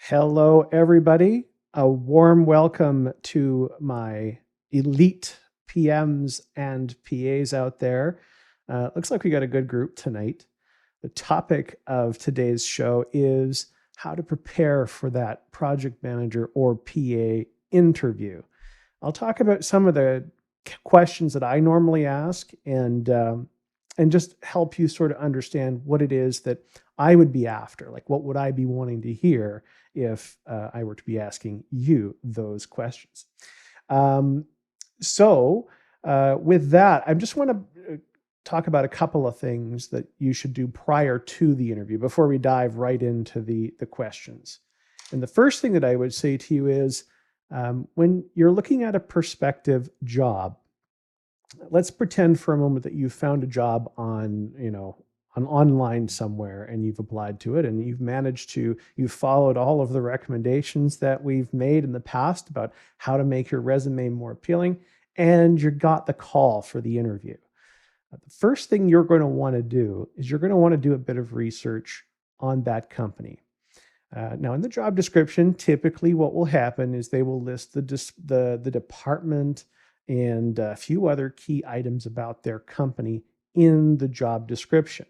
Hello, everybody. A warm welcome to my elite PMs and PAs out there. Looks like we got a good group tonight. The topic of today's show is how to prepare for that project manager or PA interview. I'll talk about some of the questions that I normally ask and just help you sort of understand what it is that I would be after. Like, what would I be wanting to hear if I were to be asking you those questions? With that, I just want to talk about a couple of things that you should do prior to the interview before we dive right into the questions. And the first thing that I would say to you is when you're looking at a prospective job, let's pretend for a moment that you found a job on online somewhere and you've applied to it and you've followed all of the recommendations that we've made in the past about how to make your resume more appealing, and you got the call for the interview. The first thing you're going to want to do is you're going to want to do a bit of research on that company. Now, in the job description, typically what will happen is they will list the department and a few other key items about their company in the job description.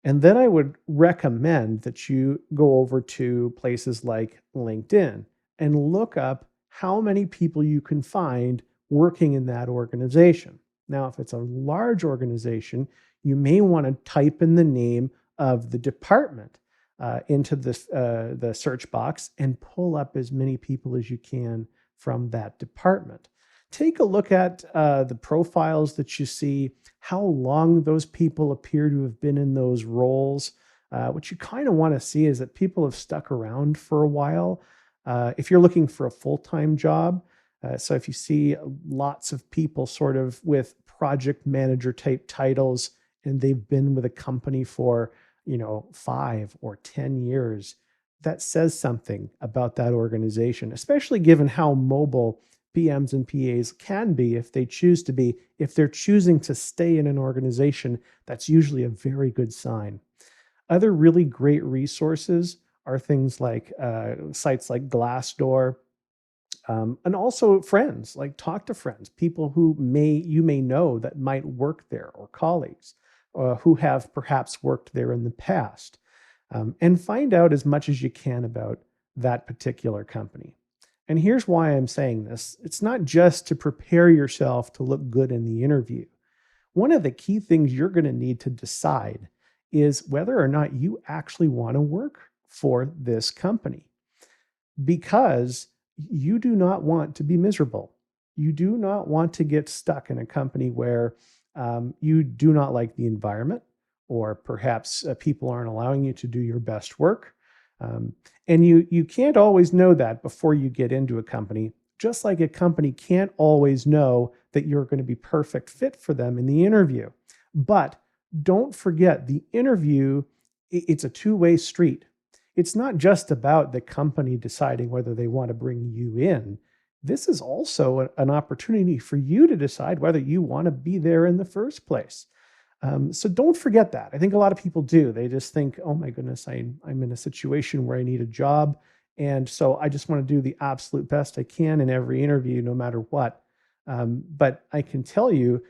And then I would recommend that you go over to places like LinkedIn and look up how many people you can find working in that organization. Now, if it's a large organization, you may want to type in the name of the department into the search box and pull up as many people as you can from that department. Take a look at the profiles that you see, how long those people appear to have been in those roles. What you kind of want to see is that people have stuck around for a while. If you're looking for a full-time job, so if you see lots of people sort of with project manager type titles and they've been with a company for, 5 or 10 years, that says something about that organization, especially given how mobile PMs and PAs can be if they choose to be. If they're choosing to stay in an organization, that's usually a very good sign. Other really great resources are things like sites like Glassdoor, and also friends. Like talk to friends, people who you may know that might work there, or colleagues who have perhaps worked there in the past, and find out as much as you can about that particular company. And here's why I'm saying this. It's not just to prepare yourself to look good in the interview. One of the key things you're going to need to decide is whether or not you actually want to work for this company, because you do not want to be miserable. You do not want to get stuck in a company where you do not like the environment, or perhaps people aren't allowing you to do your best work. And you can't always know that before you get into a company, just like a company can't always know that you're going to be perfect fit for them in the interview. But don't forget, the interview, it's a two-way street. It's not just about the company deciding whether they want to bring you in. This is also an opportunity for you to decide whether you want to be there in the first place. So don't forget that. I think a lot of people do. They just think, oh my goodness, I'm in a situation where I need a job. And so I just want to do the absolute best I can in every interview, no matter what. But I can tell you,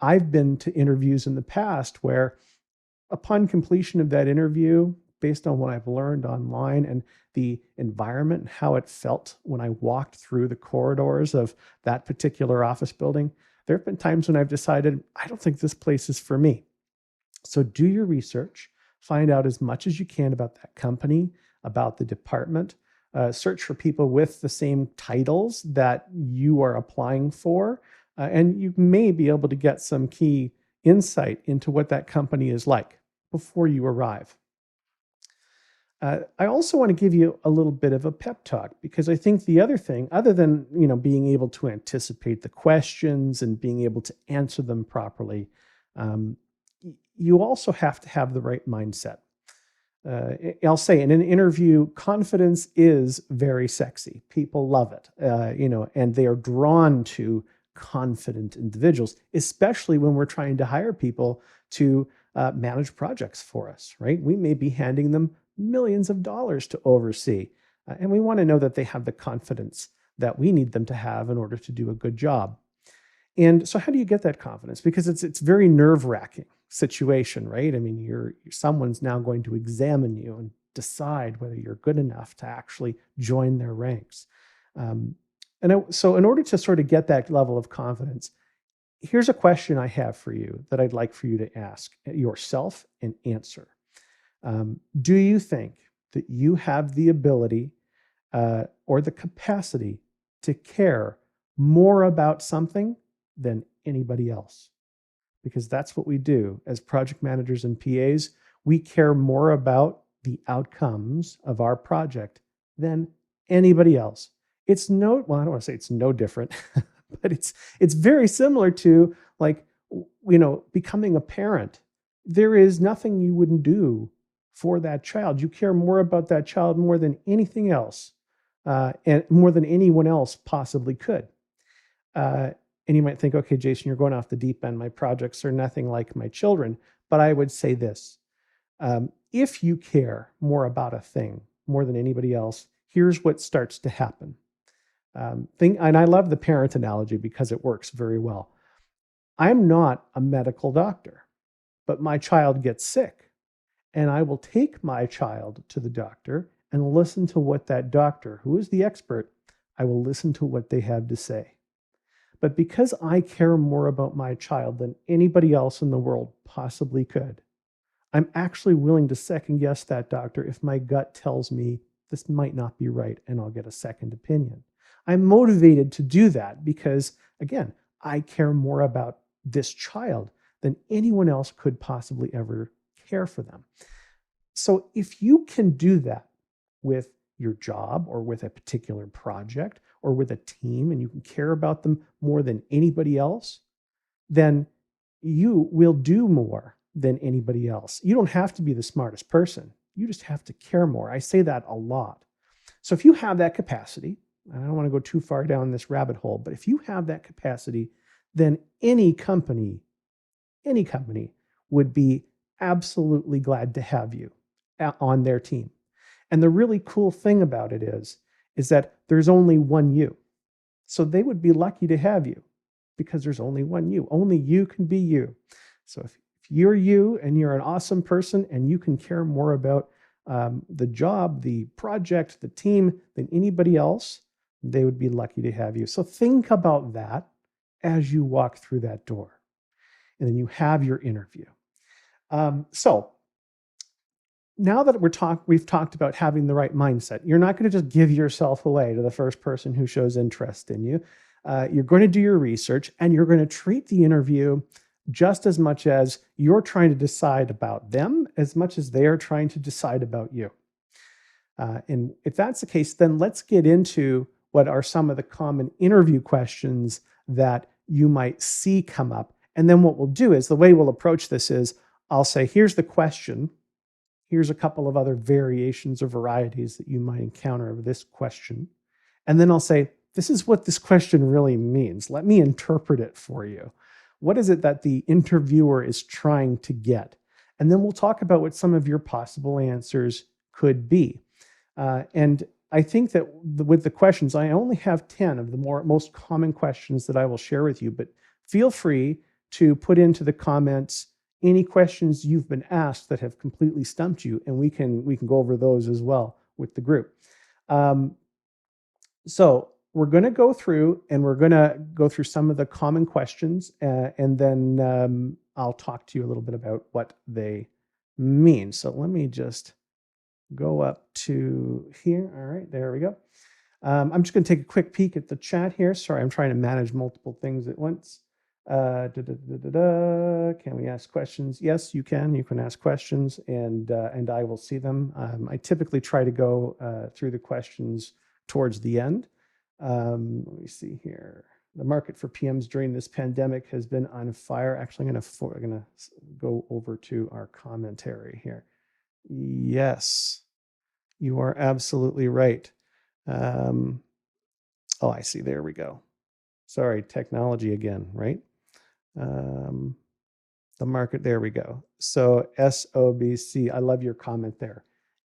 I've been to interviews in the past where, upon completion of that interview, based on what I've learned online and the environment and how it felt when I walked through the corridors of that particular office building, there have been times when I've decided, I don't think this place is for me. So do your research, find out as much as you can about that company, about the department, search for people with the same titles that you are applying for, and you may be able to get some key insight into what that company is like before you arrive. I also want to give you a little bit of a pep talk, because I think the other thing, other than being able to anticipate the questions and being able to answer them properly, um, you also have to have the right mindset. I'll say in an interview, confidence is very sexy. People love it, and they are drawn to confident individuals, especially when we're trying to hire people to manage projects for us, right? We may be handing them millions of dollars to oversee, and we want to know that they have the confidence that we need them to have in order to do a good job. And so how do you get that confidence? Because it's very nerve-wracking situation, right? I mean, someone's now going to examine you and decide whether you're good enough to actually join their ranks. So in order to sort of get that level of confidence, here's a question I have for you that I'd like for you to ask yourself and answer. Do you think that you have the ability or the capacity to care more about something than anybody else? Because that's what we do as project managers and PAs. We care more about the outcomes of our project than anybody else. Well, I don't want to say it's no different, but it's very similar to, like, becoming a parent. There is nothing you wouldn't do for that child. You care more about that child more than anything else, and more than anyone else possibly could. And you might think, okay, Jason, you're going off the deep end. My projects are nothing like my children. But I would say this: if you care more about a thing more than anybody else, here's what starts to happen. And I love the parent analogy because it works very well. I'm not a medical doctor, but my child gets sick, and I will take my child to the doctor and listen to what that doctor, who is the expert, I will listen to what they have to say. But because I care more about my child than anybody else in the world possibly could, I'm actually willing to second guess that doctor if my gut tells me this might not be right, and I'll get a second opinion. I'm motivated to do that because, again, I care more about this child than anyone else could possibly ever care for them. So if you can do that with your job or with a particular project or with a team, and you can care about them more than anybody else, then you will do more than anybody else. You don't have to be the smartest person. You just have to care more. I say that a lot. So if you have that capacity, I don't want to go too far down this rabbit hole, but if you have that capacity, then any company would be absolutely glad to have you on their team. And the really cool thing about it is that there's only one you. So they would be lucky to have you because there's only one you. Only you can be you. So if you're you and you're an awesome person and you can care more about the job, the project, the team than anybody else, they would be lucky to have you. So think about that as you walk through that door. And then you have your interview. So now that we've talked about having the right mindset, you're not going to just give yourself away to the first person who shows interest in you. You're going to do your research and you're going to treat the interview just as much as you're trying to decide about them, as much as they are trying to decide about you. And if that's the case, then let's get into what are some of the common interview questions that you might see come up. And then what we'll do is, the way we'll approach this is, I'll say, here's the question. Here's a couple of other variations or varieties that you might encounter of this question. And then I'll say, this is what this question really means. Let me interpret it for you. What is it that the interviewer is trying to get? And then we'll talk about what some of your possible answers could be. And I think that with the questions, I only have 10 of the most common questions that I will share with you, but feel free to put into the comments any questions you've been asked that have completely stumped you, and we can go over those as well with the group. So we're going to go through some of the common questions, and then I'll talk to you a little bit about what they mean. So let me just go up to here. All right, there we go. I'm just going to take a quick peek at the chat here. Sorry, I'm trying to manage multiple things at once. Can we ask questions? Yes, you can. You can ask questions, and I will see them. I typically try to go through the questions towards the end. Let me see here. The market for PMs during this pandemic has been on fire. Actually, I'm going to go over to our commentary here. Yes, you are absolutely right. Oh, I see. There we go. Sorry, technology again, right? The market, there we go. So SOBC, I love your comment there.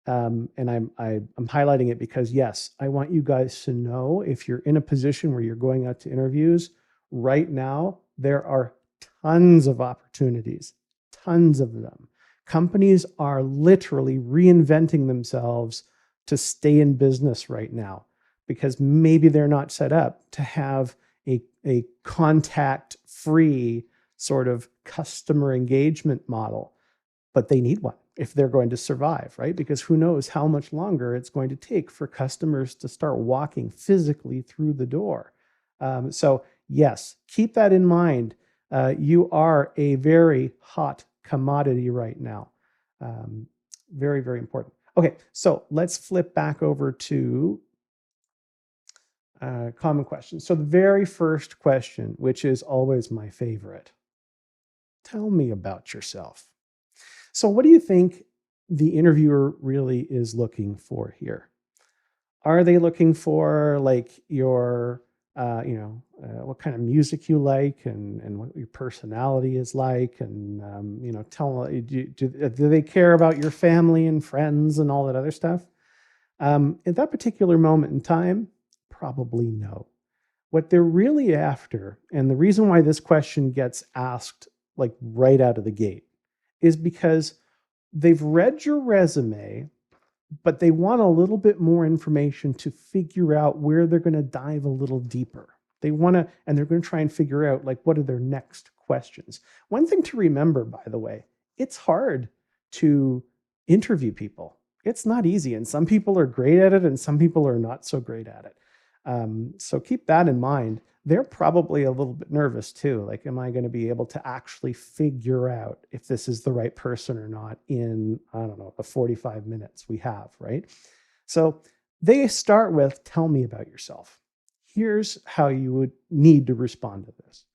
And I'm highlighting it because, yes, I want you guys to know, if you're in a position where you're going out to interviews right now, there are tons of opportunities, tons of them. Companies are literally reinventing themselves to stay in business right now because maybe they're not set up to have a contact-free sort of customer engagement model, but they need one if they're going to survive, right? Because who knows how much longer it's going to take for customers to start walking physically through the door. So yes, keep that in mind. You are a very hot commodity right now. Very, very important. Okay, so let's flip back over to common questions. So the very first question, which is always my favorite, tell me about yourself. So what do you think the interviewer really is looking for here? Are they looking for like your, what kind of music you like and what your personality is like? And, do they care about your family and friends and all that other stuff? At that particular moment in time, probably no. What they're really after, and the reason why this question gets asked like right out of the gate, is because they've read your resume, but they want a little bit more information to figure out where they're going to dive a little deeper. They're going to try and figure out like what are their next questions. One thing to remember, by the way, it's hard to interview people. It's not easy, and some people are great at it and some people are not so great at it. So keep that in mind. They're probably a little bit nervous too. Like, am I going to be able to actually figure out if this is the right person or not in, I don't know, the 45 minutes we have, right? So they start with, tell me about yourself. Here's how you would need to respond to this.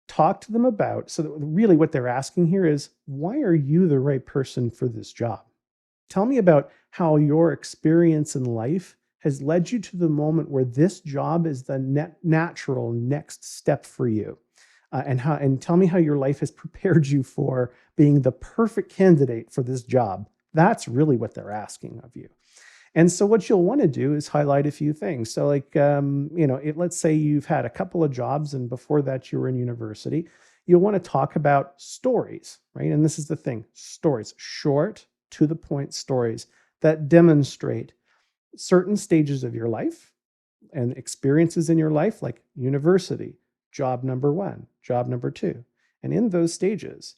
Talk to them about, so that really what they're asking here is, why are you the right person for this job? Tell me about how your experience in life has led you to the moment where this job is the natural next step for you. And tell me how your life has prepared you for being the perfect candidate for this job. That's really what they're asking of you. And so what you'll want to do is highlight a few things. So like, let's say you've had a couple of jobs and before that you were in university, you'll want to talk about stories, right? And this is the thing, stories, short, to the point stories that demonstrate certain stages of your life and experiences in your life, like university, job number one, job number two. And in those stages,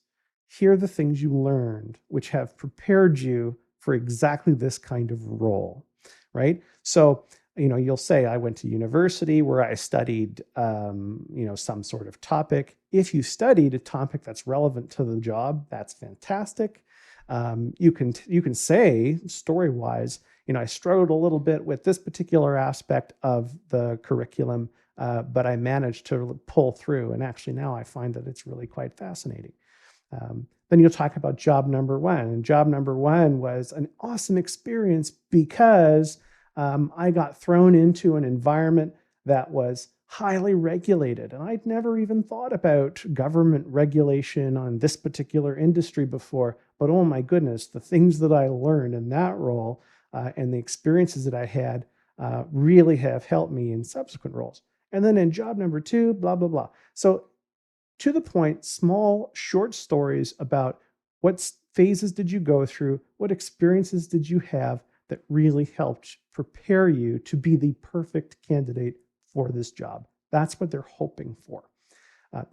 here are the things you learned, which have prepared you for exactly this kind of role, right? So, you'll say, I went to university where I studied, some sort of topic. If you studied a topic that's relevant to the job, that's fantastic. You can say story-wise, I struggled a little bit with this particular aspect of the curriculum, but I managed to pull through. And actually now I find that it's really quite fascinating. Then you'll talk about job number one. And job number one was an awesome experience because I got thrown into an environment that was highly regulated. And I'd never even thought about government regulation on this particular industry before. But oh my goodness, the things that I learned in that role and the experiences that I had really have helped me in subsequent roles. And then in job number two, blah, blah, blah. So to the point, small, short stories about what phases did you go through, what experiences did you have that really helped prepare you to be the perfect candidate for this job. That's what they're hoping for.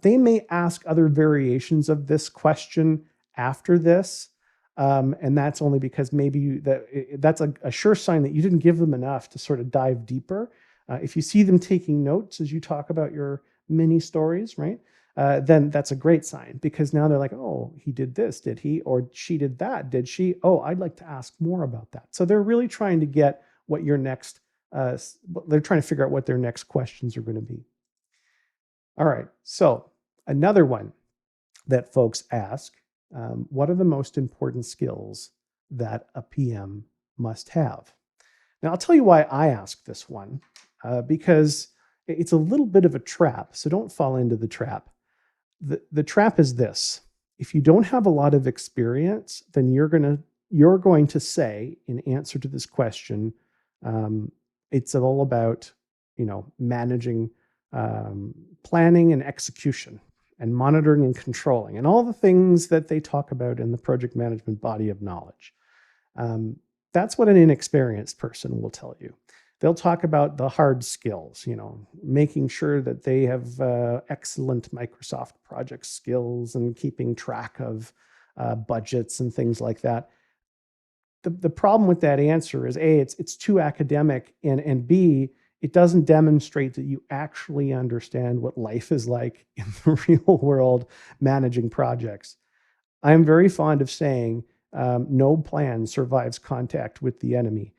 They may ask other variations of this question after this, and that's only because maybe that's a sure sign that you didn't give them enough to sort of dive deeper. If you see them taking notes as you talk about your mini stories, right? Then that's a great sign because now they're like, oh, he did this, did he? Or she did that, did she? Oh, I'd like to ask more about that. So they're really trying to get what your next, they're trying to figure out what their next questions are going to be. All right, so another one that folks ask, what are the most important skills that a PM must have? Now, I'll tell you why I ask this one, because it's a little bit of a trap, so don't fall into the trap. The trap is this: if you don't have a lot of experience, then you're going to say in answer to this question, it's all about managing, planning and execution, and monitoring and controlling, and all the things that they talk about in the project management body of knowledge. That's what an inexperienced person will tell you. They'll talk about the hard skills, making sure that they have excellent Microsoft project skills and keeping track of budgets and things like that. The problem with that answer is A, it's too academic, and B, it doesn't demonstrate that you actually understand what life is like in the real world managing projects. I'm very fond of saying no plan survives contact with the enemy.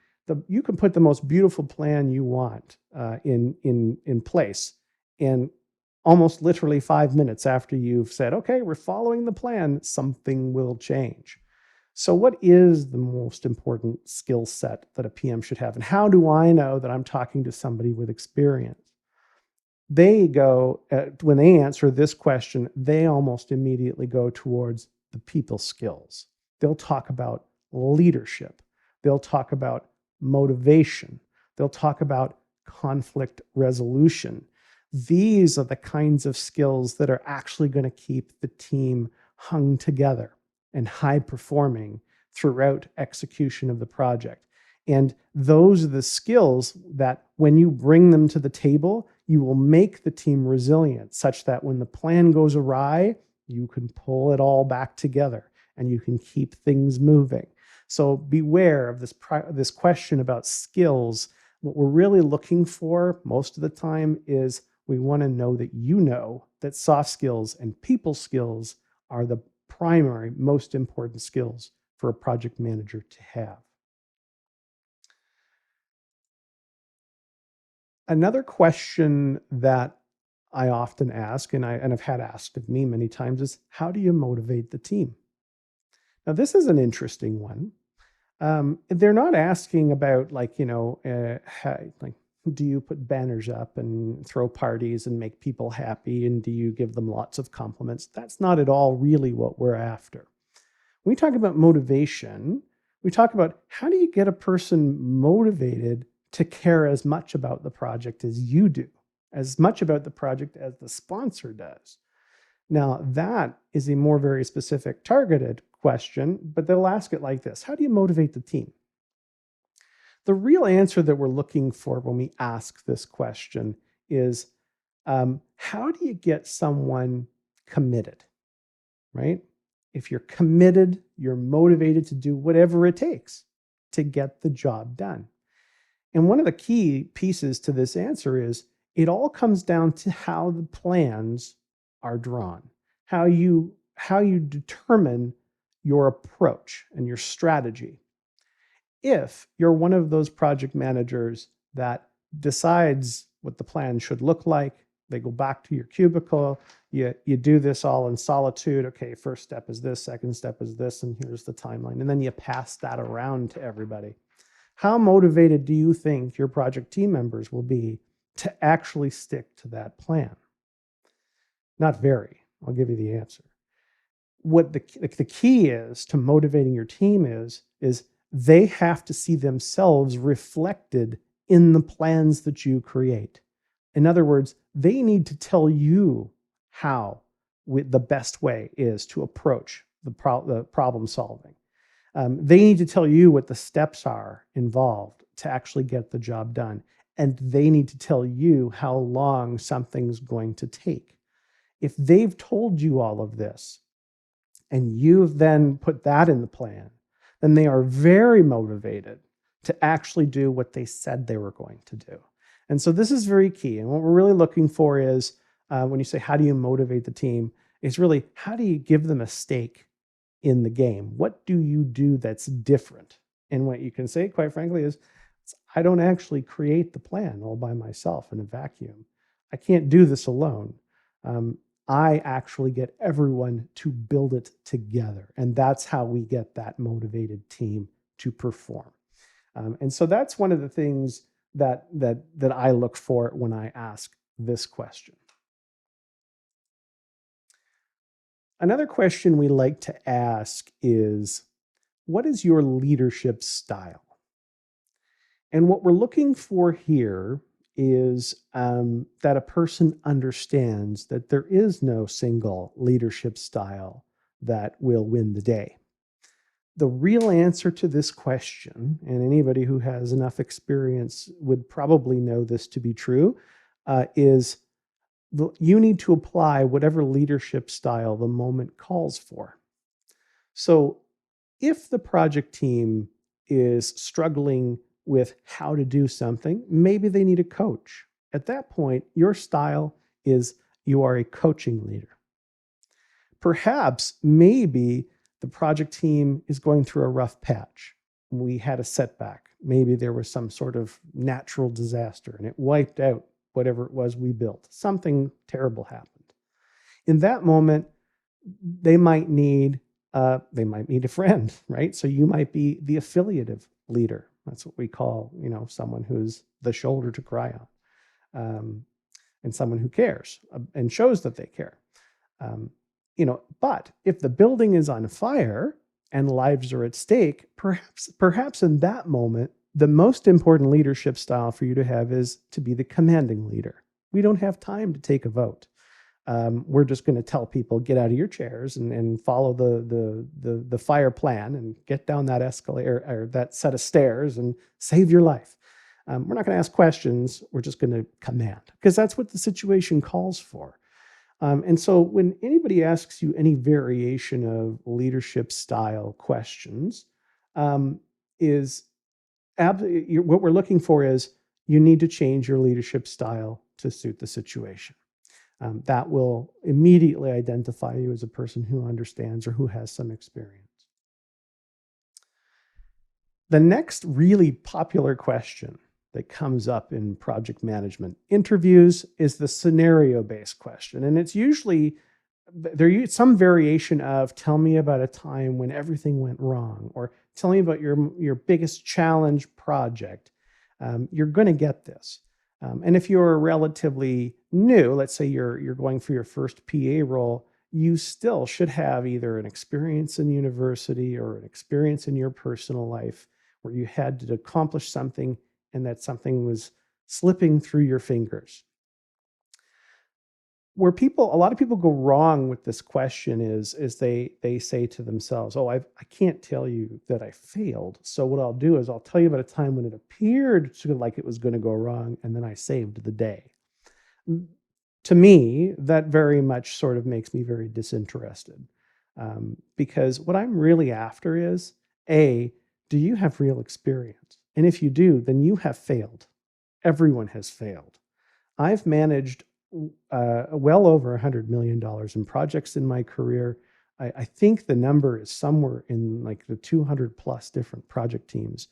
You can put the most beautiful plan you want in place, and almost literally 5 minutes after you've said, okay, we're following the plan, something will change. So what is the most important skill set that a PM should have? And how do I know that I'm talking to somebody with experience? They go, when they answer this question, they almost immediately go towards the people skills. They'll talk about leadership. They'll talk about motivation. They'll talk about conflict resolution. These are the kinds of skills that are actually going to keep the team hung together and high performing throughout execution of the project. And those are the skills that when you bring them to the table, you will make the team resilient such that when the plan goes awry, you can pull it all back together and you can keep things moving. So beware of this question about skills What we're really looking for most of the time is we want to know that soft skills and people skills are the primary, most important skills for a project manager to have. Another question that I often ask, and I've had asked of me many times, is how do you motivate the team? Now, this is an interesting one. They're not asking about like, do you put banners up and throw parties and make people happy, and do you give them lots of compliments? That's not at all really what we're after. When we talk about motivation, we talk about how do you get a person motivated to care as much about the project as you do, as much about the project as the sponsor does. Now, that is a more very specific targeted question, but they'll ask it like this: how do you motivate the team? The real answer that we're looking for when we ask this question is how do you get someone committed, right? If you're committed, you're motivated to do whatever it takes to get the job done. And one of the key pieces to this answer is it all comes down to how the plans are drawn, how you determine your approach and your strategy. If you're one of those project managers that decides what the plan should look like, they go back to your cubicle, you do this all in solitude. Okay, first step is this, second step is this, and here's the timeline. And then you pass that around to everybody. How motivated do you think your project team members will be to actually stick to that plan? Not very. I'll give you the answer. What the key is to motivating your team is they have to see themselves reflected in the plans that you create. In other words, they need to tell you how the best way is to approach the problem solving. They need to tell you what the steps are involved to actually get the job done. And they need to tell you how long something's going to take. If they've told you all of this, and you've then put that in the plan, then they are very motivated to actually do what they said they were going to do. And so this is very key. And what we're really looking for is when you say, how do you motivate the team? It's really, how do you give them a stake in the game? What do you do that's different? And what you can say, quite frankly, is I don't actually create the plan all by myself in a vacuum. I can't do this alone. I actually get everyone to build it together. And that's how we get that motivated team to perform. And so that's one of the things that I look for when I ask this question. Another question we like to ask is, what is your leadership style? And what we're looking for here is that a person understands that there is no single leadership style that will win the day. The real answer to this question, and anybody who has enough experience would probably know this to be true, is you need to apply whatever leadership style the moment calls for. So if the project team is struggling with how to do something, maybe they need a coach. At that point, your style is you are a coaching leader. Perhaps, maybe the project team is going through a rough patch. We had a setback. Maybe there was some sort of natural disaster and it wiped out whatever it was we built. Something terrible happened. In that moment, they might need a friend, right? So you might be the affiliative leader. That's what we call, someone who's the shoulder to cry on, and someone who cares and shows that they care. But if the building is on fire and lives are at stake, perhaps in that moment, the most important leadership style for you to have is to be the commanding leader. We don't have time to take a vote. We're just going to tell people, get out of your chairs and follow the fire plan and get down that escalator or that set of stairs and save your life. We're not going to ask questions. We're just going to command, because that's what the situation calls for. And so when anybody asks you any variation of leadership style questions, what we're looking for is, you need to change your leadership style to suit the situation. That will immediately identify you as a person who understands or who has some experience. The next really popular question that comes up in project management interviews is the scenario-based question. And it's usually some variation of, tell me about a time when everything went wrong, or tell me about your biggest challenge project. You're going to get this. And if you're relatively new, let's say you're going for your first PA role, you still should have either an experience in university or an experience in your personal life where you had to accomplish something and that something was slipping through your fingers. Where a lot of people go wrong with this question is they say to themselves, oh, I can't tell you that I failed. So what I'll do is I'll tell you about a time when it appeared like it was going to go wrong, and then I saved the day. To me, that very much sort of makes me very disinterested, because what I'm really after is, A, do you have real experience? And if you do, then you have failed. Everyone has failed. I've managed well over $100 million in projects in my career. I think the number is somewhere in like the 200 plus different project teams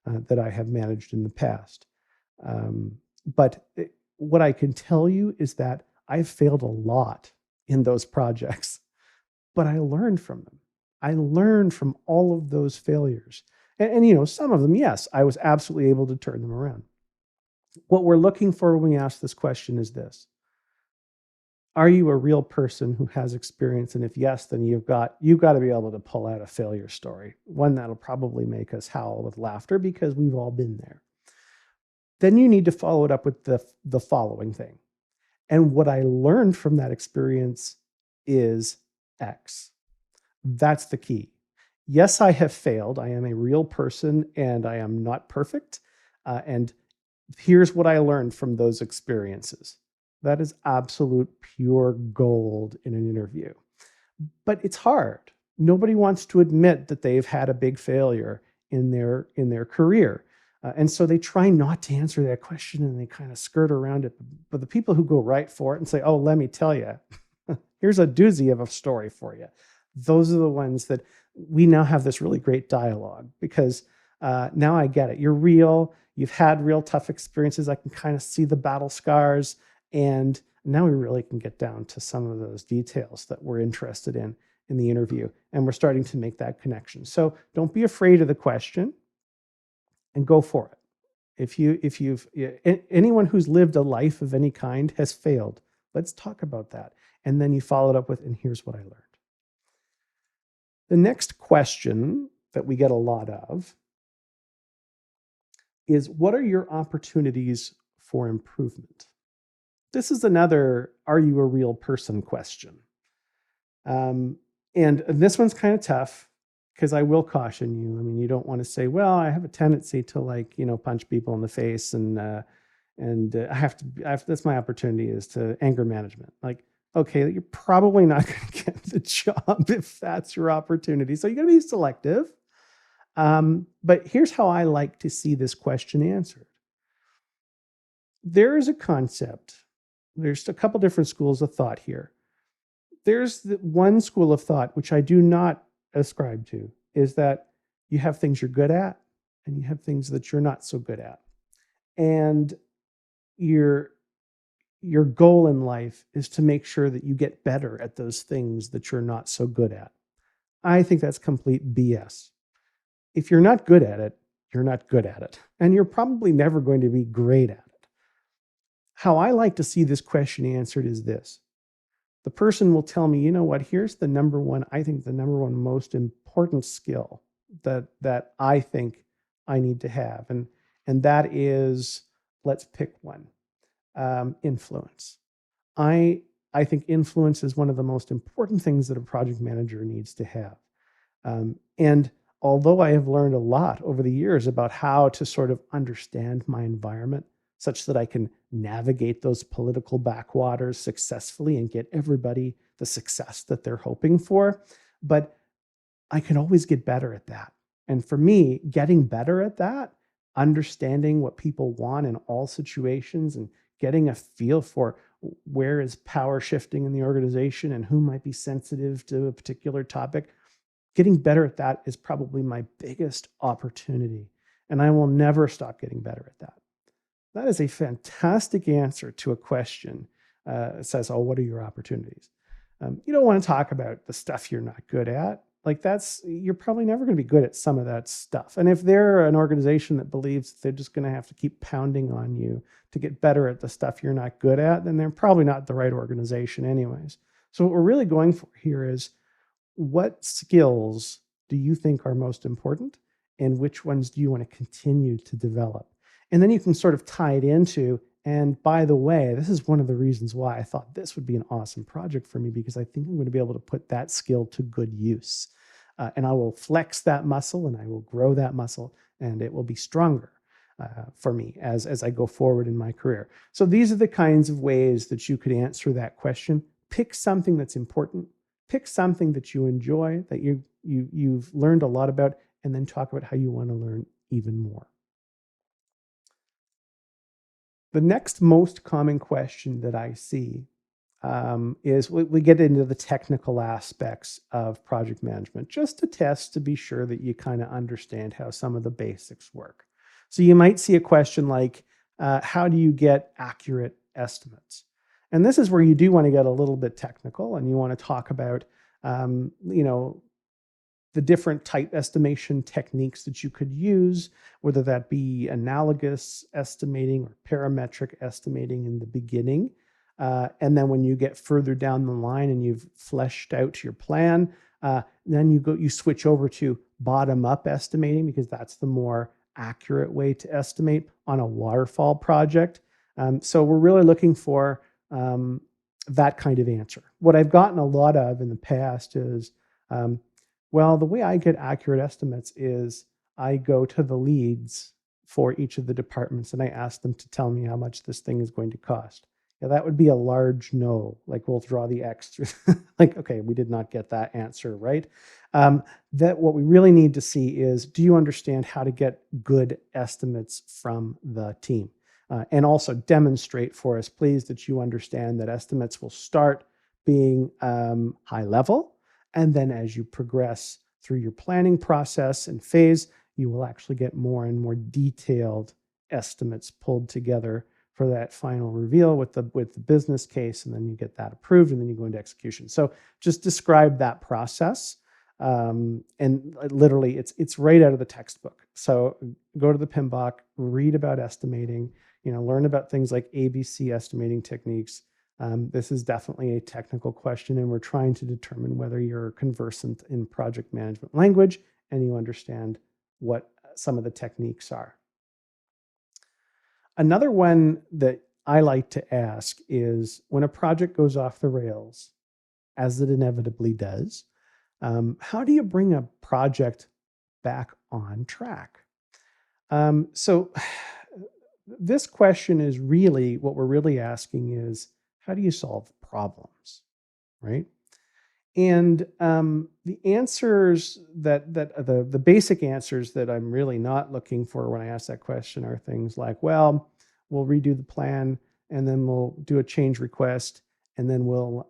that I have managed in the past. But what I can tell you is that I've failed a lot in those projects, but I learned from them. I learned from all of those failures. And some of them, yes, I was absolutely able to turn them around. What we're looking for when we ask this question is this: are you a real person who has experience? And if yes, then you've got to be able to pull out a failure story, one that'll probably make us howl with laughter because we've all been there. Then you need to follow it up with the following thing. And what I learned from that experience is X. That's the key. Yes, I have failed. I am a real person and I am not perfect. And here's what I learned from those experiences. That is absolute pure gold in an interview. But it's hard. Nobody wants to admit that they've had a big failure in their career. And so they try not to answer that question and they kind of skirt around it. But the people who go right for it and say, oh, let me tell you, here's a doozy of a story for you. Those are the ones that we now have this really great dialogue, because now I get it. You're real. You've had real tough experiences. I can kind of see the battle scars. And now we really can get down to some of those details that we're interested in the interview. And we're starting to make that connection. So don't be afraid of the question and go for it. Anyone who's lived a life of any kind has failed. Let's talk about that. And then you follow it up with, and here's what I learned. The next question that we get a lot of is, what are your opportunities for improvement? This is another, are you a real person question? And this one's kind of tough, because I will caution you. I mean, you don't want to say, well, I have a tendency to punch people in the face and that's my opportunity, is to anger management. Like, okay, you're probably not going to get the job if that's your opportunity. So you got to be selective. But here's how I like to see this question answered. There is a concept. There's a couple different schools of thought here. There's one school of thought, which I do not ascribe to, is that you have things you're good at and you have things that you're not so good at. And your goal in life is to make sure that you get better at those things that you're not so good at. I think that's complete BS. If you're not good at it, you're not good at it. And you're probably never going to be great at it. How I like to see this question answered is this. The person will tell me, you know what, here's the number one most important skill that I think I need to have. And that is, let's pick one, influence. I think influence is one of the most important things that a project manager needs to have. And although I have learned a lot over the years about how to sort of understand my environment such that I can navigate those political backwaters successfully and get everybody the success that they're hoping for, but I can always get better at that. And for me, getting better at that, understanding what people want in all situations and getting a feel for where is power shifting in the organization and who might be sensitive to a particular topic. Getting better at that is probably my biggest opportunity, and I will never stop getting better at that. That is a fantastic answer to a question. It says, oh, what are your opportunities? You don't want to talk about the stuff you're not good at. Like you're probably never going to be good at some of that stuff. And if they're an organization that believes they're just going to have to keep pounding on you to get better at the stuff you're not good at, then they're probably not the right organization anyways. So what we're really going for here is, what skills do you think are most important, and which ones do you want to continue to develop? And then you can sort of tie it into, and by the way, this is one of the reasons why I thought this would be an awesome project for me, because I think I'm going to be able to put that skill to good use. And I will flex that muscle and I will grow that muscle, and it will be stronger for me as I go forward in my career. So these are the kinds of ways that you could answer that question. Pick something that's important. Pick something that you enjoy, that you've learned a lot about, and then talk about how you want to learn even more. The next most common question that I see is we get into the technical aspects of project management, just to test to be sure that you kind of understand how some of the basics work. So you might see a question like, how do you get accurate estimates? And this is where you do want to get a little bit technical, and you want to talk about, the different type estimation techniques that you could use, whether that be analogous estimating or parametric estimating in the beginning. And then when you get further down the line and you've fleshed out your plan, then you switch over to bottom-up estimating, because that's the more accurate way to estimate on a waterfall project. So we're really looking for that kind of answer. What I've gotten a lot of in the past is, well, the way I get accurate estimates is I go to the leads for each of the departments and I ask them to tell me how much this thing is going to cost. Yeah, that would be a large no. Like, we'll draw the X through. Like, okay, we did not get that answer, right? That what we really need to see is, do you understand how to get good estimates from the team? And also demonstrate for us, please, that you understand that estimates will start being high level. And then as you progress through your planning process and phase, you will actually get more and more detailed estimates pulled together for that final reveal with the business case. And then you get that approved, and then you go into execution. So just describe that process. And literally it's right out of the textbook. So go to the PMBOK, read about estimating, learn about things like ABC estimating techniques. This is definitely a technical question, and we're trying to determine whether you're conversant in project management language and you understand what some of the techniques are. Another one that I like to ask is, when a project goes off the rails, as it inevitably does, how do you bring a project back on track? So this question is really, what we're really asking is, how do you solve problems, right? And the answers the basic answers that I'm really not looking for when I ask that question are things like, well, we'll redo the plan, and then we'll do a change request, and then we'll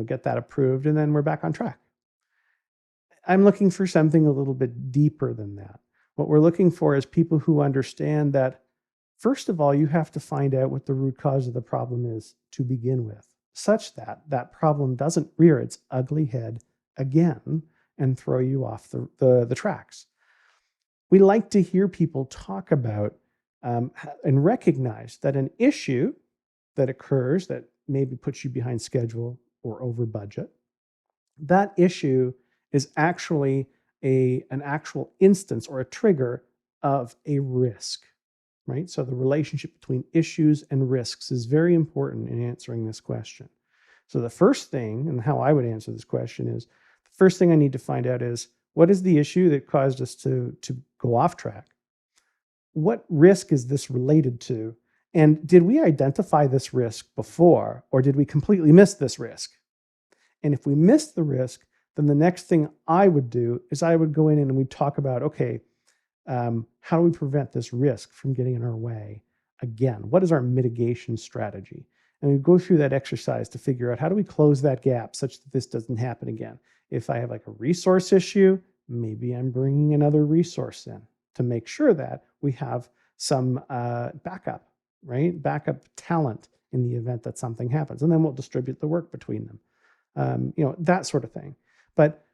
get that approved, and then we're back on track. I'm looking for something a little bit deeper than that. What we're looking for is people who understand that, first of all, you have to find out what the root cause of the problem is to begin with, such that that problem doesn't rear its ugly head again and throw you off the tracks. We like to hear people talk about and recognize that an issue that occurs that maybe puts you behind schedule or over budget, that issue is actually an actual instance or a trigger of a risk, right? So the relationship between issues and risks is very important in answering this question. So the first thing, and how I would answer this question is, the first thing I need to find out is, what is the issue that caused us to go off track? What risk is this related to? And did we identify this risk before, or did we completely miss this risk? And if we missed the risk, then the next thing I would do is I would go in and we'd talk about, okay, How do we prevent this risk from getting in our way again? What is our mitigation strategy? And we go through that exercise to figure out how do we close that gap such that this doesn't happen again. If I have like a resource issue, maybe I'm bringing another resource in to make sure that we have some backup, right? Backup talent in the event that something happens. And then we'll distribute the work between them. That sort of thing. But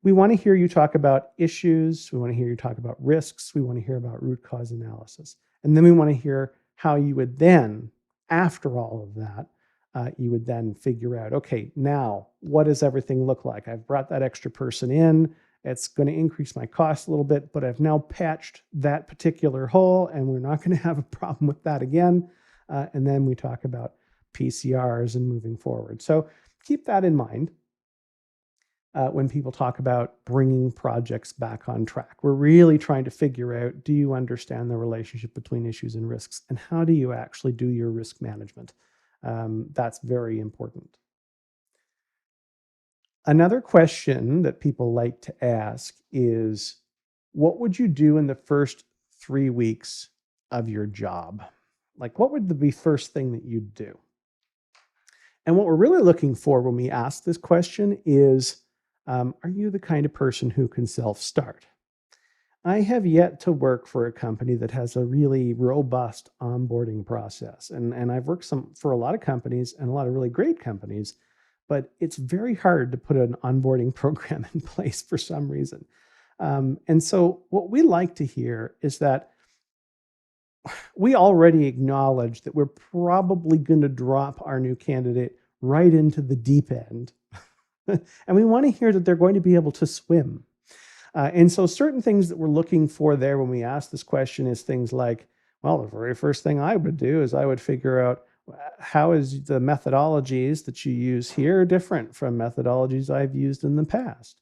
we want to hear you talk about issues. We want to hear you talk about risks. We want to hear about root cause analysis. And then we want to hear how you would then, after all of that, you would then figure out, okay, now what does everything look like? I've brought that extra person in. It's going to increase my cost a little bit, but I've now patched that particular hole and we're not going to have a problem with that again. And then we talk about PCRs and moving forward. So keep that in mind. When people talk about bringing projects back on track. We're really trying to figure out, do you understand the relationship between issues and risks, and how do you actually do your risk management? That's very important. Another question that people like to ask is, what would you do in the first 3 weeks of your job? Like, what would be the first thing that you'd do? And what we're really looking for when we ask this question is, are you the kind of person who can self-start? I have yet to work for a company that has a really robust onboarding process. And I've worked for a lot of companies and a lot of really great companies, but it's very hard to put an onboarding program in place for some reason. And so what we like to hear is that we already acknowledge that we're probably going to drop our new candidate right into the deep end. And we want to hear that they're going to be able to swim. And so certain things that we're looking for there when we ask this question is things like, well, the very first thing I would do is I would figure out how is the methodologies that you use here different from methodologies I've used in the past.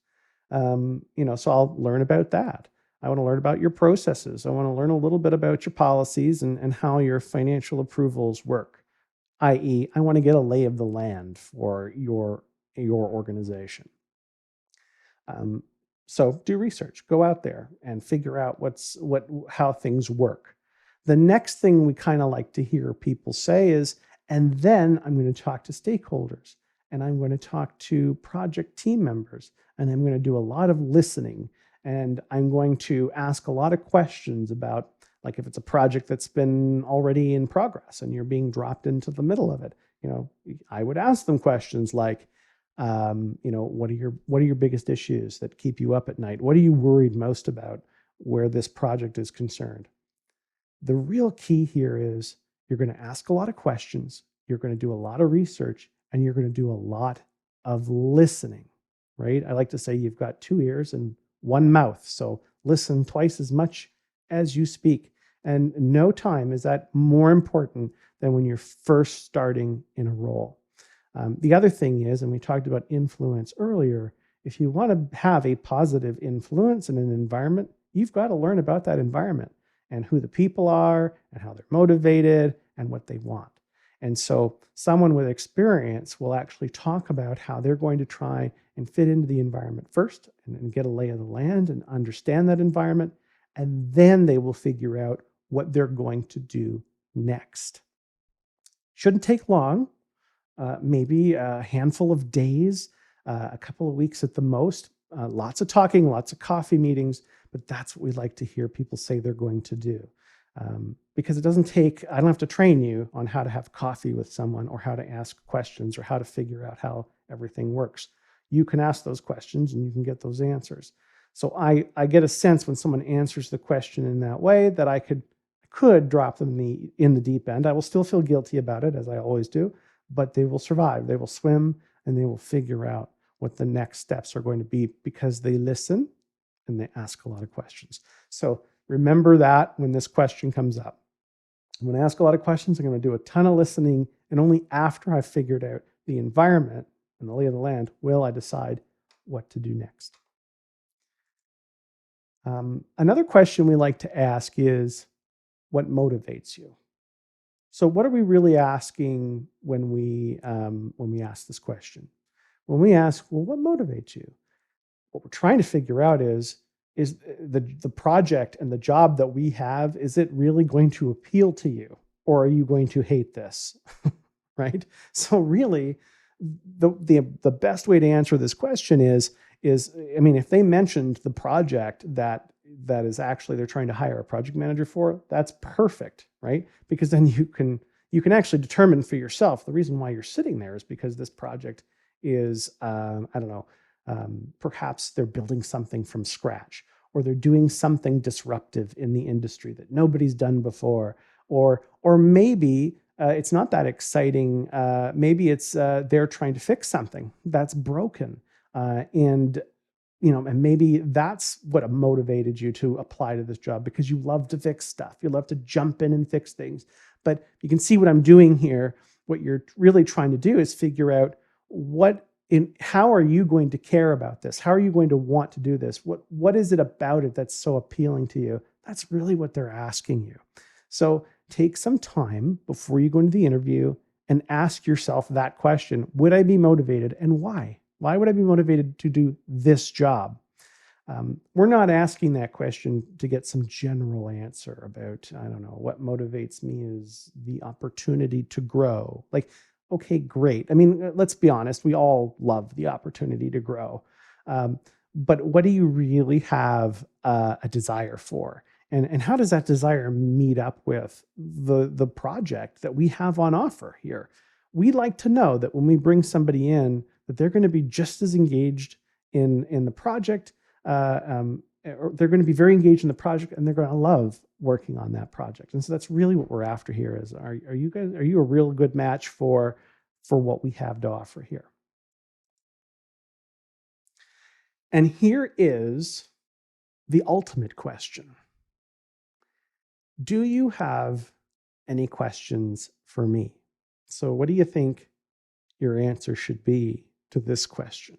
So I'll learn about that. I want to learn about your processes. I want to learn a little bit about your policies and how your financial approvals work, i.e., I want to get a lay of the land for your organization. So do research, go out there and figure out how things work. The next thing we kind of like to hear people say is, and then I'm going to talk to stakeholders and I'm going to talk to project team members and I'm going to do a lot of listening and I'm going to ask a lot of questions about, like, if it's a project that's been already in progress and you're being dropped into the middle of it, I would ask them questions like, what are your biggest issues that keep you up at night? What are you worried most about where this project is concerned? The real key here is you're going to ask a lot of questions, you're going to do a lot of research, and you're going to do a lot of listening, right? I like to say you've got 2 ears and 1 mouth, so listen twice as much as you speak. And no time is that more important than when you're first starting in a role. The other thing is, and we talked about influence earlier, if you want to have a positive influence in an environment, you've got to learn about that environment and who the people are and how they're motivated and what they want. And so someone with experience will actually talk about how they're going to try and fit into the environment first and get a lay of the land and understand that environment. And then they will figure out what they're going to do next. Shouldn't take long. Maybe a handful of days, a couple of weeks at the most, lots of talking, lots of coffee meetings, but that's what we like to hear people say they're going to do. Because I don't have to train you on how to have coffee with someone or how to ask questions or how to figure out how everything works. You can ask those questions and you can get those answers. So I get a sense when someone answers the question in that way that I could drop them in the deep end. I will still feel guilty about it, as I always do, but they will survive, they will swim, and they will figure out what the next steps are going to be because they listen and they ask a lot of questions. So remember that when this question comes up. I'm going to ask a lot of questions, I'm going to do a ton of listening, and only after I've figured out the environment and the lay of the land will I decide what to do next. Another question we like to ask is, what motivates you? So what are we really asking when we ask this question? When we ask, well, what motivates you? What we're trying to figure out is, is the project and the job that we have, is it really going to appeal to you, or are you going to hate this? Right? So really, the best way to answer this question is, I mean, if they mentioned the project that is actually they're trying to hire a project manager for, that's perfect, right? Because then you can actually determine for yourself the reason why you're sitting there is because this project is, I don't know, perhaps they're building something from scratch, or they're doing something disruptive in the industry that nobody's done before, or maybe it's not that exciting. Maybe it's they're trying to fix something that's broken, and and maybe that's what motivated you to apply to this job, because you love to fix stuff. You love to jump in and fix things. But you can see what I'm doing here. What you're really trying to do is figure out how are you going to care about this? How are you going to want to do this? What is it about it that's so appealing to you? That's really what they're asking you. So take some time before you go into the interview and ask yourself that question. Would I be motivated, and why? Why would I be motivated to do this job? We're not asking that question to get some general answer about, I don't know, what motivates me is the opportunity to grow. Like, okay, great. I mean, let's be honest, we all love the opportunity to grow. But what do you really have a desire for? And how does that desire meet up with the project that we have on offer here? We'd like to know that when we bring somebody in, that they're going to be just as engaged in the project, or they're going to be very engaged in the project, and they're going to love working on that project. And so that's really what we're after here is, are you a real good match for what we have to offer here? And here is the ultimate question. Do you have any questions for me? So what do you think your answer should be to this question?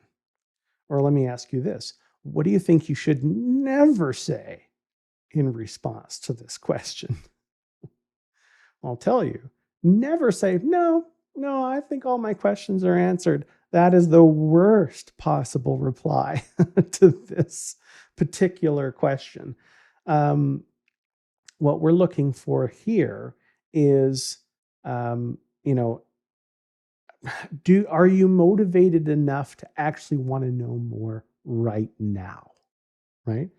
Or let me ask you this. What do you think you should never say in response to this question? I'll tell you, never say, no, I think all my questions are answered. That is the worst possible reply to this particular question. What we're looking for here is, are you motivated enough to actually want to know more right now, right?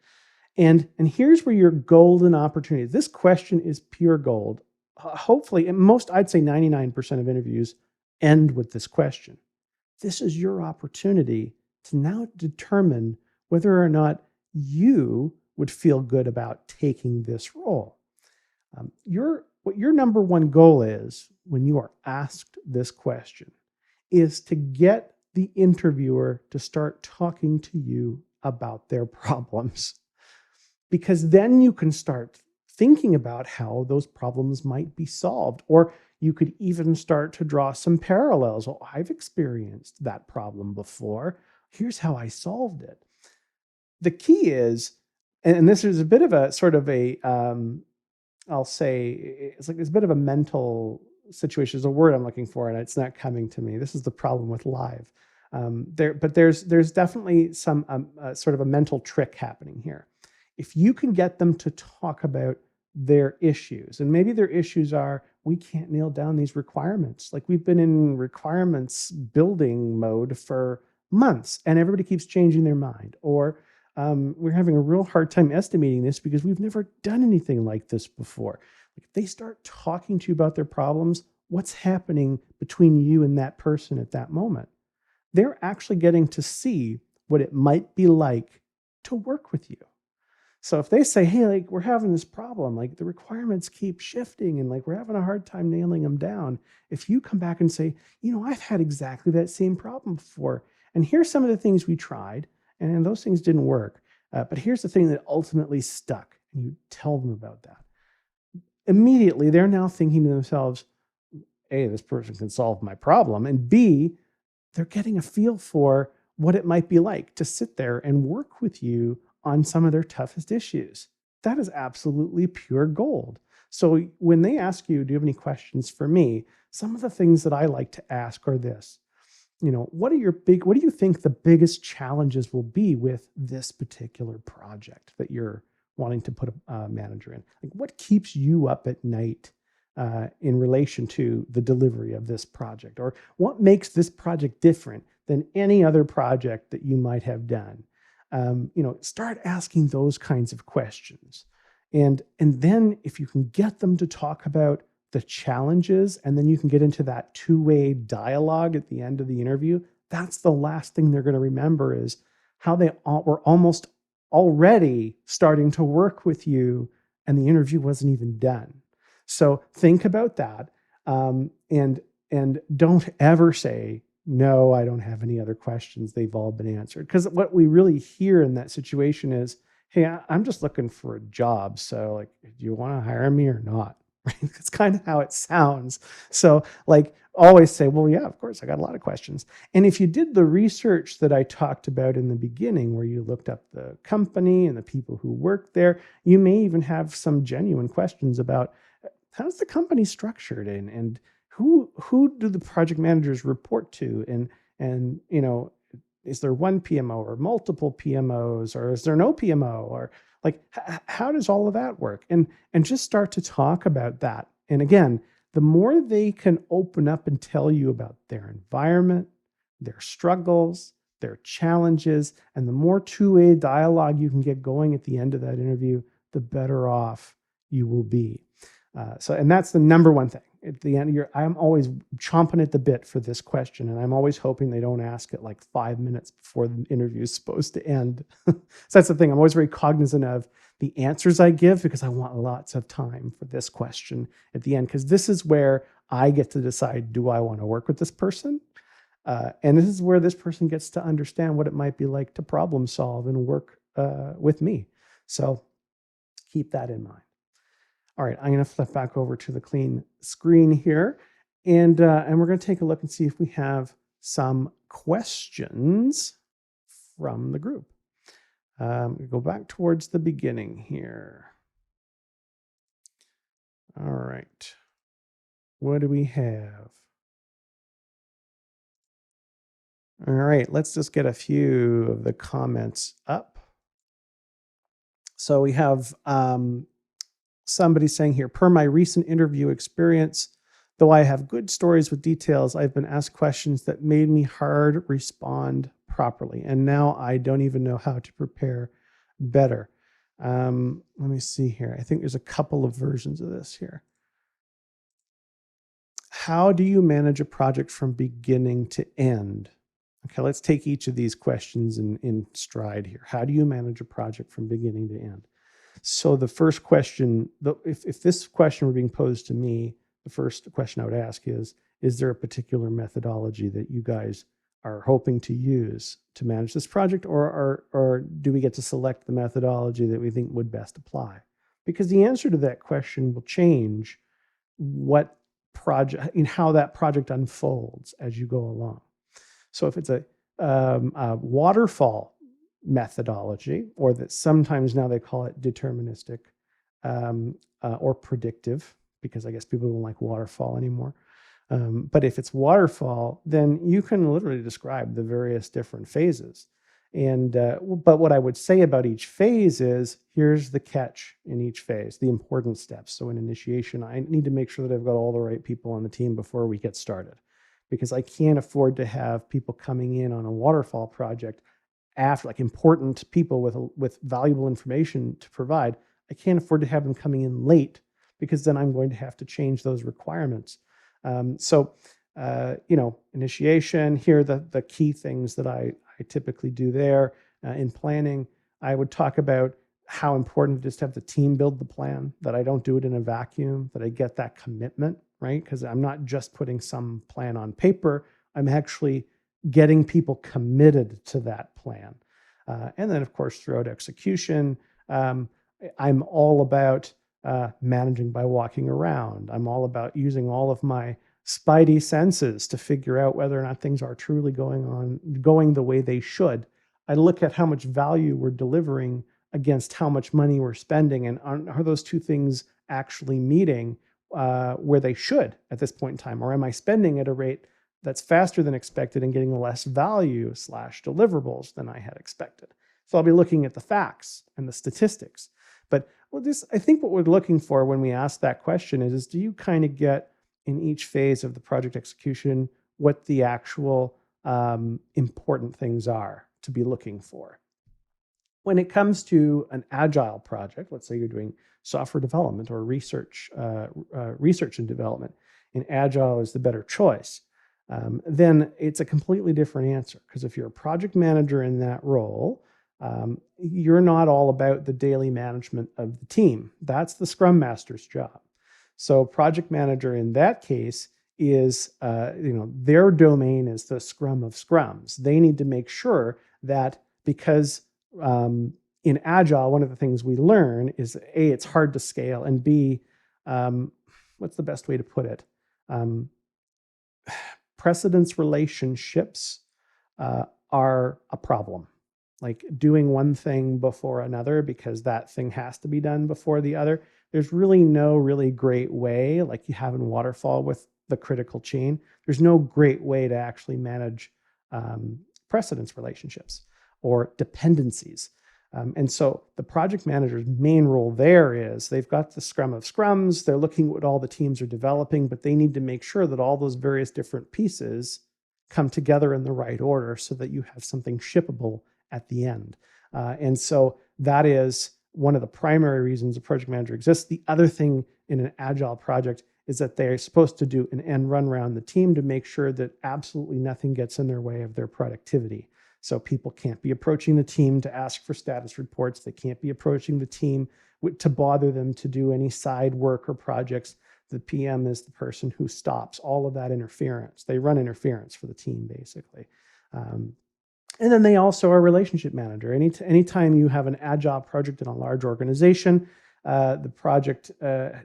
And here's where your golden opportunity. This question is pure gold. Hopefully, I'd say 99% of interviews end with this question. This is your opportunity to now determine whether or not you would feel good about taking this role. What your number one goal is when you are asked this question is to get the interviewer to start talking to you about their problems. Because then you can start thinking about how those problems might be solved. Or you could even start to draw some parallels. Oh, I've experienced that problem before. Here's how I solved it. The key is, and this is a bit of a sort of a, I'll say, it's a bit of a mental situation. There's a word I'm looking for, and it's not coming to me. This is the problem with live. But there's definitely some sort of a mental trick happening here. If you can get them to talk about their issues, and maybe their issues are, we can't nail down these requirements. Like, we've been in requirements building mode for months and everybody keeps changing their mind. Or we're having a real hard time estimating this because we've never done anything like this before. If they start talking to you about their problems, what's happening between you and that person at that moment? They're actually getting to see what it might be like to work with you. So if they say, hey, like, we're having this problem, like the requirements keep shifting and like we're having a hard time nailing them down. If you come back and say, I've had exactly that same problem before, and here's some of the things we tried, and those things didn't work. But here's the thing that ultimately stuck, and you tell them about that. Immediately, they're now thinking to themselves, A, this person can solve my problem, and B, they're getting a feel for what it might be like to sit there and work with you on some of their toughest issues. That is absolutely pure gold. So when they ask you, do you have any questions for me? Some of the things that I like to ask are this. what do you think the biggest challenges will be with this particular project that you're wanting to put a manager in? Like, what keeps you up at night in relation to the delivery of this project? Or what makes this project different than any other project that you might have done? Start asking those kinds of questions. And then if you can get them to talk about the challenges, and then you can get into that two-way dialogue at the end of the interview, that's the last thing they're going to remember, is how they were almost already starting to work with you and the interview wasn't even done. So think about that. And don't ever say, no, I don't have any other questions. They've all been answered. Because what we really hear in that situation is, hey, I'm just looking for a job. So, like, do you want to hire me or not? Right? That's kind of how it sounds. So, like, always say, well, yeah, of course, I got a lot of questions. And if you did the research that I talked about in the beginning, where you looked up the company and the people who work there, you may even have some genuine questions about how's the company structured, and who do the project managers report to, and is there one PMO or multiple PMOs, or is there no PMO, or like how does all of that work? And just start to talk about that. And again, the more they can open up and tell you about their environment, their struggles, their challenges, and the more two-way dialogue you can get going at the end of that interview, the better off you will be. And that's the number one thing. At the end, I'm always chomping at the bit for this question, and I'm always hoping they don't ask it like 5 minutes before the interview is supposed to end. So that's the thing. I'm always very cognizant of the answers I give, because I want lots of time for this question at the end, because this is where I get to decide, do I want to work with this person? And this is where this person gets to understand what it might be like to problem solve and work with me. So keep that in mind. All right, I'm going to flip back over to the clean screen here, and we're going to take a look and see if we have some questions from the group. Go back towards the beginning here. All right, what do we have? All right, let's just get a few of the comments up. So we have somebody saying here, per my recent interview experience, though I have good stories with details, I've been asked questions that made me hard respond properly. And now I don't even know how to prepare better. Let me see here. I think there's a couple of versions of this here. How do you manage a project from beginning to end? Okay, let's take each of these questions in stride here. How do you manage a project from beginning to end? So the first question, if this question were being posed to me, the first question I would ask is there a particular methodology that you guys are hoping to use to manage this project, or do we get to select the methodology that we think would best apply? Because the answer to that question will change what project, how that project unfolds as you go along. So if it's a waterfall methodology, or that sometimes now they call it deterministic or predictive, because I guess people don't like waterfall anymore. But if it's waterfall, then you can literally describe the various different phases. And but what I would say about each phase is, here's the catch in each phase, the important steps. So in initiation, I need to make sure that I've got all the right people on the team before we get started, because I can't afford to have people coming in on a waterfall project after, like important people with valuable information to provide. I can't afford to have them coming in late, because then I'm going to have to change those requirements. Initiation, here are the key things that I typically do there. In planning, I would talk about how important it is to have the team build the plan, that I don't do it in a vacuum, that I get that commitment, right? Because I'm not just putting some plan on paper, I'm actually getting people committed to that plan. And then, of course, throughout execution, I'm all about managing by walking around. I'm all about using all of my spidey senses to figure out whether or not things are truly going the way they should. I look at how much value we're delivering against how much money we're spending, and are those two things actually meeting where they should at this point in time, or am I spending at a rate that's faster than expected and getting less value / deliverables than I had expected. So I'll be looking at the facts and the statistics. But I think what we're looking for when we ask that question is do you kind of get in each phase of the project execution what the actual important things are to be looking for? When it comes to an agile project, let's say you're doing software development or research and development, and agile is the better choice, then it's a completely different answer. Because if you're a project manager in that role, you're not all about the daily management of the team. That's the Scrum Master's job. So project manager in that case is, their domain is the Scrum of Scrums. They need to make sure that because in Agile, one of the things we learn is A, it's hard to scale, and B, what's the best way to put it? Precedence relationships are a problem. Like doing one thing before another because that thing has to be done before the other. There's really no really great way, like you have in Waterfall with the critical chain. There's no great way to actually manage precedence relationships or dependencies. And so the project manager's main role there is they've got the Scrum of Scrums. They're looking at what all the teams are developing, but they need to make sure that all those various different pieces come together in the right order so that you have something shippable at the end. And so that is one of the primary reasons a project manager exists. The other thing in an agile project is that they're supposed to do an end run around the team to make sure that absolutely nothing gets in their way of their productivity. So people can't be approaching the team to ask for status reports. They can't be approaching the team to bother them to do any side work or projects. The PM is the person who stops all of that interference. They run interference for the team, basically. And then they also are a relationship manager. Anytime you have an agile project in a large organization, the project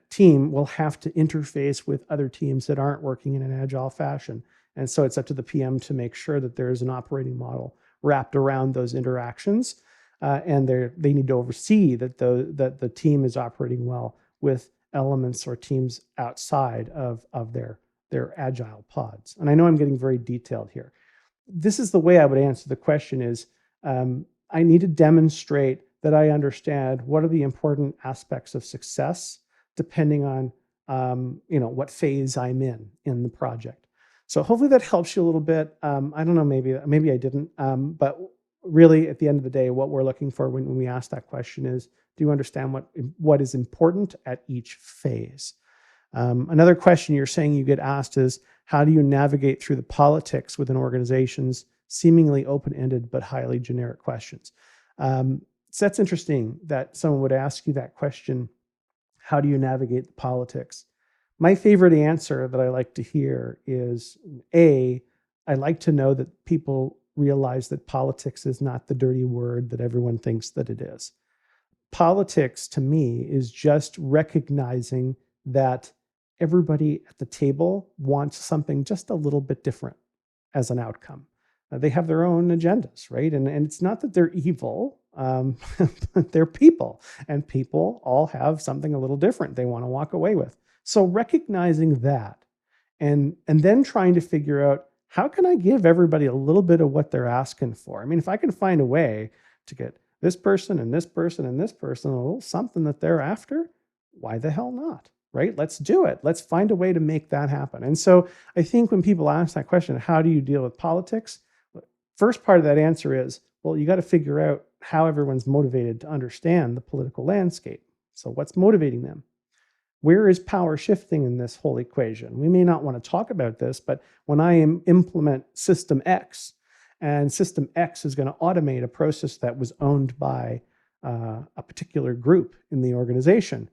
team will have to interface with other teams that aren't working in an agile fashion. And so it's up to the PM to make sure that there's an operating model wrapped around those interactions. And they need to oversee that the team is operating well with elements or teams outside of their agile pods. And I know I'm getting very detailed here. This is the way I would answer the question is, I need to demonstrate that I understand what are the important aspects of success depending on, what phase I'm in the project. So hopefully that helps you a little bit. I don't know, maybe I didn't, but really at the end of the day, what we're looking for when we ask that question is, do you understand what is important at each phase? Another question you're saying you get asked is, how do you navigate through the politics within organizations, seemingly open-ended but highly generic questions? So that's interesting that someone would ask you that question, how do you navigate the politics? My favorite answer that I like to hear is, A, I like to know that people realize that politics is not the dirty word that everyone thinks that it is. Politics, to me, is just recognizing that everybody at the table wants something just a little bit different as an outcome. They have their own agendas, right? And it's not that they're evil, but they're people. And people all have something a little different they want to walk away with. So recognizing that and then trying to figure out, how can I give everybody a little bit of what they're asking for? I mean, if I can find a way to get this person and this person and this person a little something that they're after, why the hell not? Right? Let's do it. Let's find a way to make that happen. And so I think when people ask that question, how do you deal with politics? First part of that answer is, well, you got to figure out how everyone's motivated to understand the political landscape. So what's motivating them? Where is power shifting in this whole equation? We may not want to talk about this, but when I implement System X, and System X is going to automate a process that was owned by a particular group in the organization,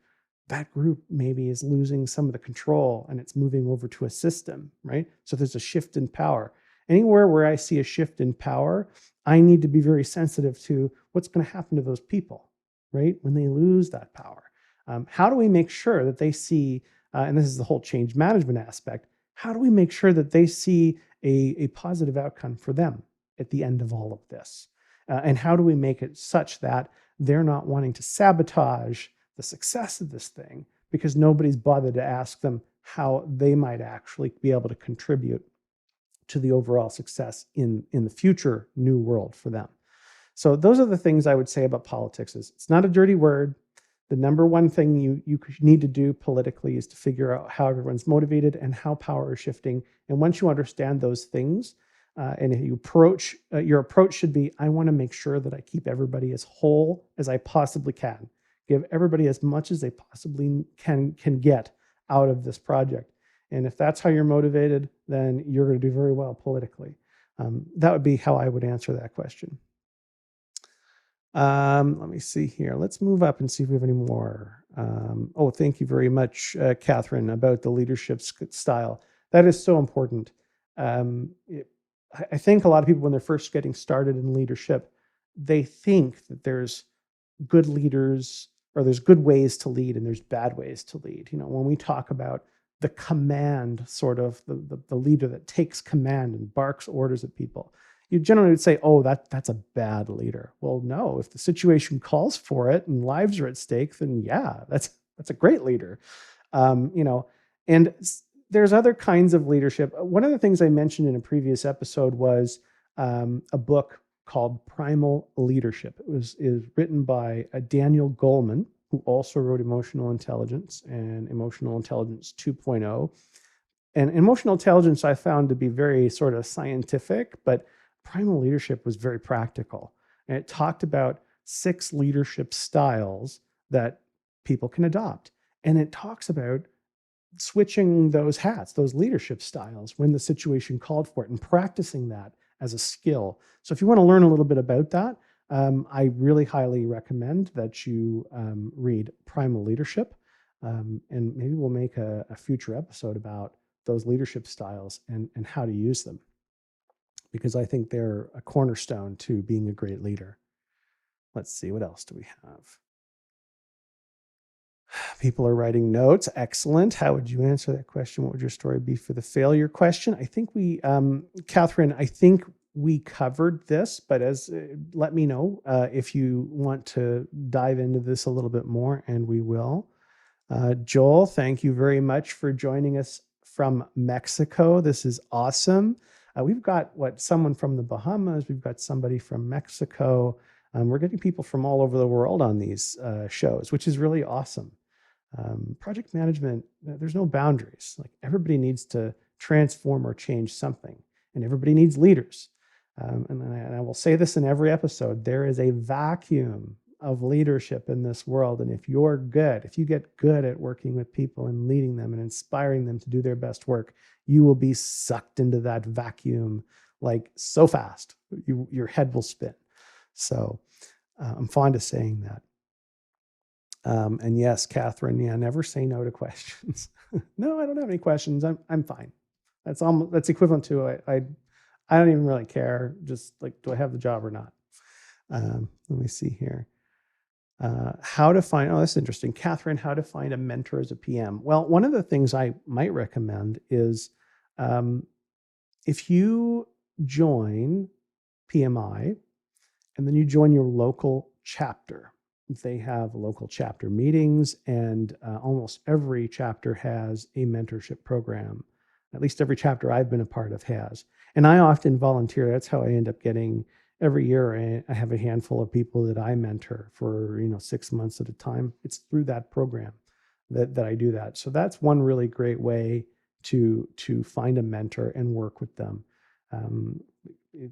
that group maybe is losing some of the control and it's moving over to a system, right? So there's a shift in power. Anywhere where I see a shift in power, I need to be very sensitive to what's going to happen to those people, right? When they lose that power. How do we make sure that they see, and this is the whole change management aspect, how do we make sure that they see a positive outcome for them at the end of all of this? And how do we make it such that they're not wanting to sabotage the success of this thing because nobody's bothered to ask them how they might actually be able to contribute to the overall success in the future new world for them. So those are the things I would say about politics. Is it's not a dirty word. The number one thing you need to do politically is to figure out how everyone's motivated and how power is shifting. And once you understand those things, and you approach, your approach should be, I want to make sure that I keep everybody as whole as I possibly can. Give everybody as much as they possibly can get out of this project. And if that's how you're motivated, then you're going to do very well politically. That would be how I would answer that question. Let me see here. Let's move up and see if we have any more. Oh, thank you very much, Catherine, about the leadership style. That is so important. I think a lot of people, when they're first getting started in leadership, they think that there's good leaders, or there's good ways to lead and there's bad ways to lead. You know, when we talk about the command, sort of the leader that takes command and barks orders at people, you generally would say, oh, that's a bad leader. Well, no, if the situation calls for it and lives are at stake, then yeah, that's a great leader. You know, and there's other kinds of leadership. One of the things I mentioned in a previous episode was a book called Primal Leadership. Is written by Daniel Goleman, who also wrote Emotional Intelligence and Emotional Intelligence 2.0. And emotional intelligence I found to be very sort of scientific, but Primal Leadership was very practical. And it talked about 6 leadership styles that people can adopt. And it talks about switching those hats, those leadership styles, when the situation called for it, and practicing that as a skill. So if you want to learn a little bit about that, I really highly recommend that you read Primal Leadership. And maybe we'll make a future episode about those leadership styles and how to use them, because I think they're a cornerstone to being a great leader. Let's see, what else do we have? People are writing notes. Excellent. How would you answer that question? What would your story be for the failure question? I think we, Catherine, I think we covered this, but let me know if you want to dive into this a little bit more, and we will. Joel, thank you very much for joining us from Mexico. This is awesome. We've got someone from the Bahamas. We've got somebody from Mexico. We're getting people from all over the world on these shows, which is really awesome. Project management, there's no boundaries. Like, everybody needs to transform or change something, and everybody needs leaders. And I will say this in every episode, there is a vacuum of leadership in this world. And if you get good at working with people and leading them and inspiring them to do their best work, you will be sucked into that vacuum like so fast, your head will spin. So I'm fond of saying that. And yes, Catherine, yeah, never say no to questions. No, I don't have any questions. I'm fine. That's equivalent to I don't even really care. Just like, do I have the job or not? Let me see here. How to find, oh, that's interesting. Catherine, how to find a mentor as a PM. Well, one of the things I might recommend is if you join PMI and then you join your local chapter, they have local chapter meetings, and almost every chapter has a mentorship program. At least every chapter I've been a part of has. And I often volunteer. That's how I end up getting, every year I have a handful of people that I mentor for 6 months at a time. It's through that program that I do that. So that's one really great way to find a mentor and work with them.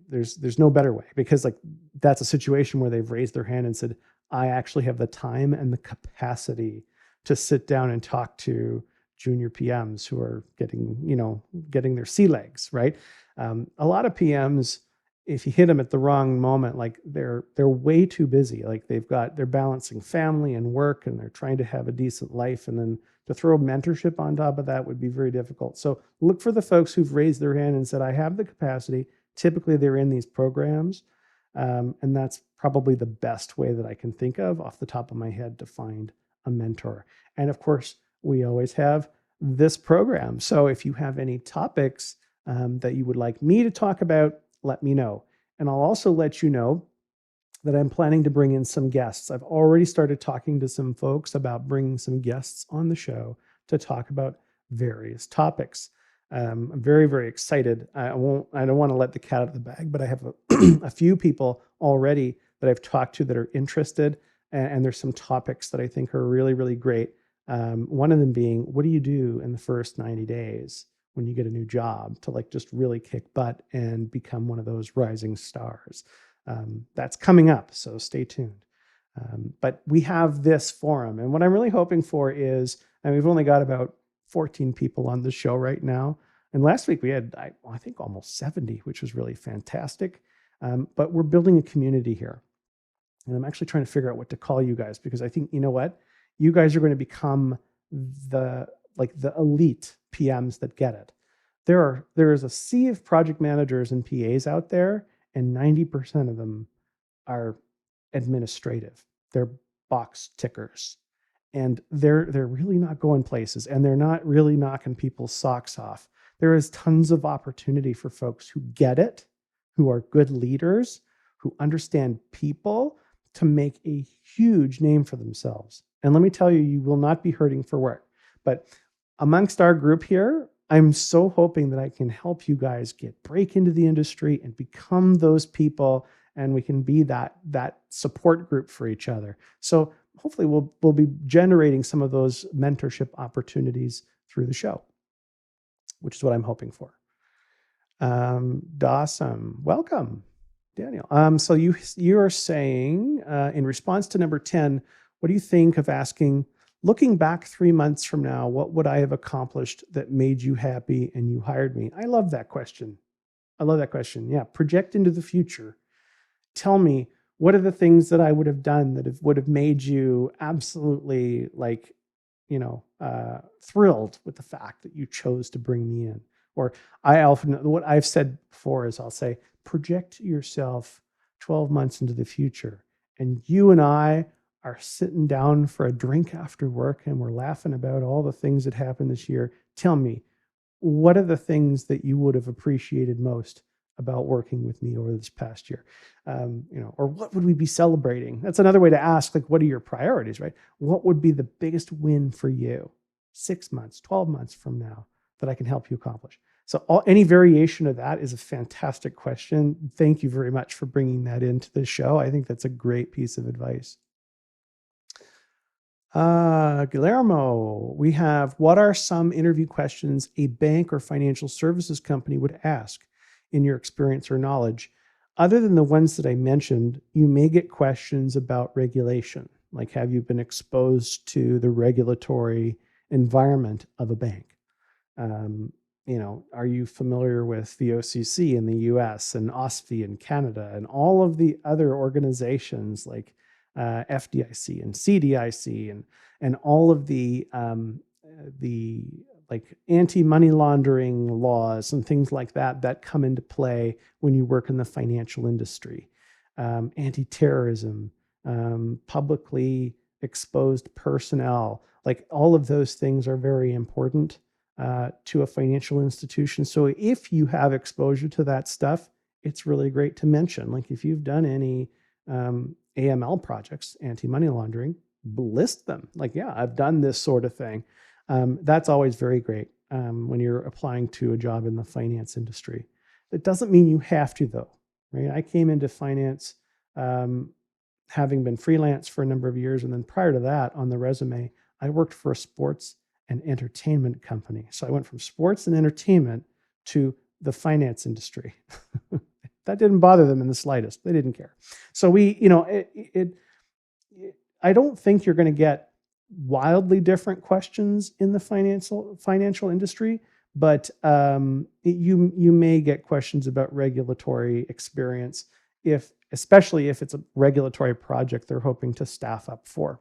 There's no better way, because like, that's a situation where they've raised their hand and said, I actually have the time and the capacity to sit down and talk to junior PMs who are getting their sea legs, right? A lot of PMs, if you hit them at the wrong moment, like they're way too busy. Like they're balancing family and work, and they're trying to have a decent life. And then to throw mentorship on top of that would be very difficult. So look for the folks who've raised their hand and said, I have the capacity. Typically they're in these programs. And that's probably the best way that I can think of off the top of my head to find a mentor. And of course, we always have this program. So if you have any topics that you would like me to talk about, let me know. And I'll also let you know that I'm planning to bring in some guests. I've already started talking to some folks about bringing some guests on the show to talk about various topics. I'm very, very excited. I don't want to let the cat out of the bag, but I have a few people already that I've talked to that are interested, and there's some topics that I think are really, really great. One of them being, what do you do in the first 90 days when you get a new job to like just really kick butt and become one of those rising stars? That's coming up, so stay tuned. But we have this forum, and what I'm really hoping for is, and we've only got about 14 people on the show right now. And last week we had, I think, almost 70, which was really fantastic. But we're building a community here. And I'm actually trying to figure out what to call you guys, because I think, you know what? You guys are going to become the elite PMs that get it. There is a sea of project managers and PAs out there, and 90% of them are administrative. They're box tickers, and they're really not going places, and they're not really knocking people's socks off. There is tons of opportunity for folks who get it, who are good leaders, who understand people, to make a huge name for themselves. And let me tell you, you will not be hurting for work. But amongst our group here, I'm so hoping that I can help you guys break into the industry and become those people, and we can be that support group for each other. So hopefully we'll be generating some of those mentorship opportunities through the show, which is what I'm hoping for. Dawson, welcome, Daniel. So you are saying, in response to number 10, what do you think of asking, looking back 3 months from now, what would I have accomplished that made you happy and you hired me? I love that question. Yeah, project into the future. Tell me, what are the things that I would have done that would have made you absolutely thrilled with the fact that you chose to bring me in? Or what I've said before is, I'll say, project yourself 12 months into the future, and you and I are sitting down for a drink after work, and we're laughing about all the things that happened this year. Tell me, what are the things that you would have appreciated most about working with me over this past year? Or what would we be celebrating? That's another way to ask, like, what are your priorities, right? What would be the biggest win for you 6 months, 12 months from now that I can help you accomplish? So any variation of that is a fantastic question. Thank you very much for bringing that into the show. I think that's a great piece of advice. Guillermo, we have, what are some interview questions a bank or financial services company would ask in your experience or knowledge? Other than the ones that I mentioned, you may get questions about regulation, like, have you been exposed to the regulatory environment of a bank? Are you familiar with the OCC in the US and OSFI in Canada and all of the other organizations like FDIC and CDIC and all of the like anti-money laundering laws and things like that come into play when you work in the financial industry? Anti-terrorism, publicly exposed personnel, like all of those things are very important to a financial institution. So if you have exposure to that stuff, it's really great to mention. Like, if you've done any AML projects, anti-money laundering, list them. Like, yeah, I've done this sort of thing. That's always very great when you're applying to a job in the finance industry. It doesn't mean you have to, though, right? I came into finance having been freelance for a number of years. And then prior to that, on the resume, I worked for a sports and entertainment company. So I went from sports and entertainment to the finance industry. That didn't bother them in the slightest. They didn't care. So I don't think you're going to get wildly different questions in the financial industry, but you may get questions about regulatory experience, especially if it's a regulatory project they're hoping to staff up for.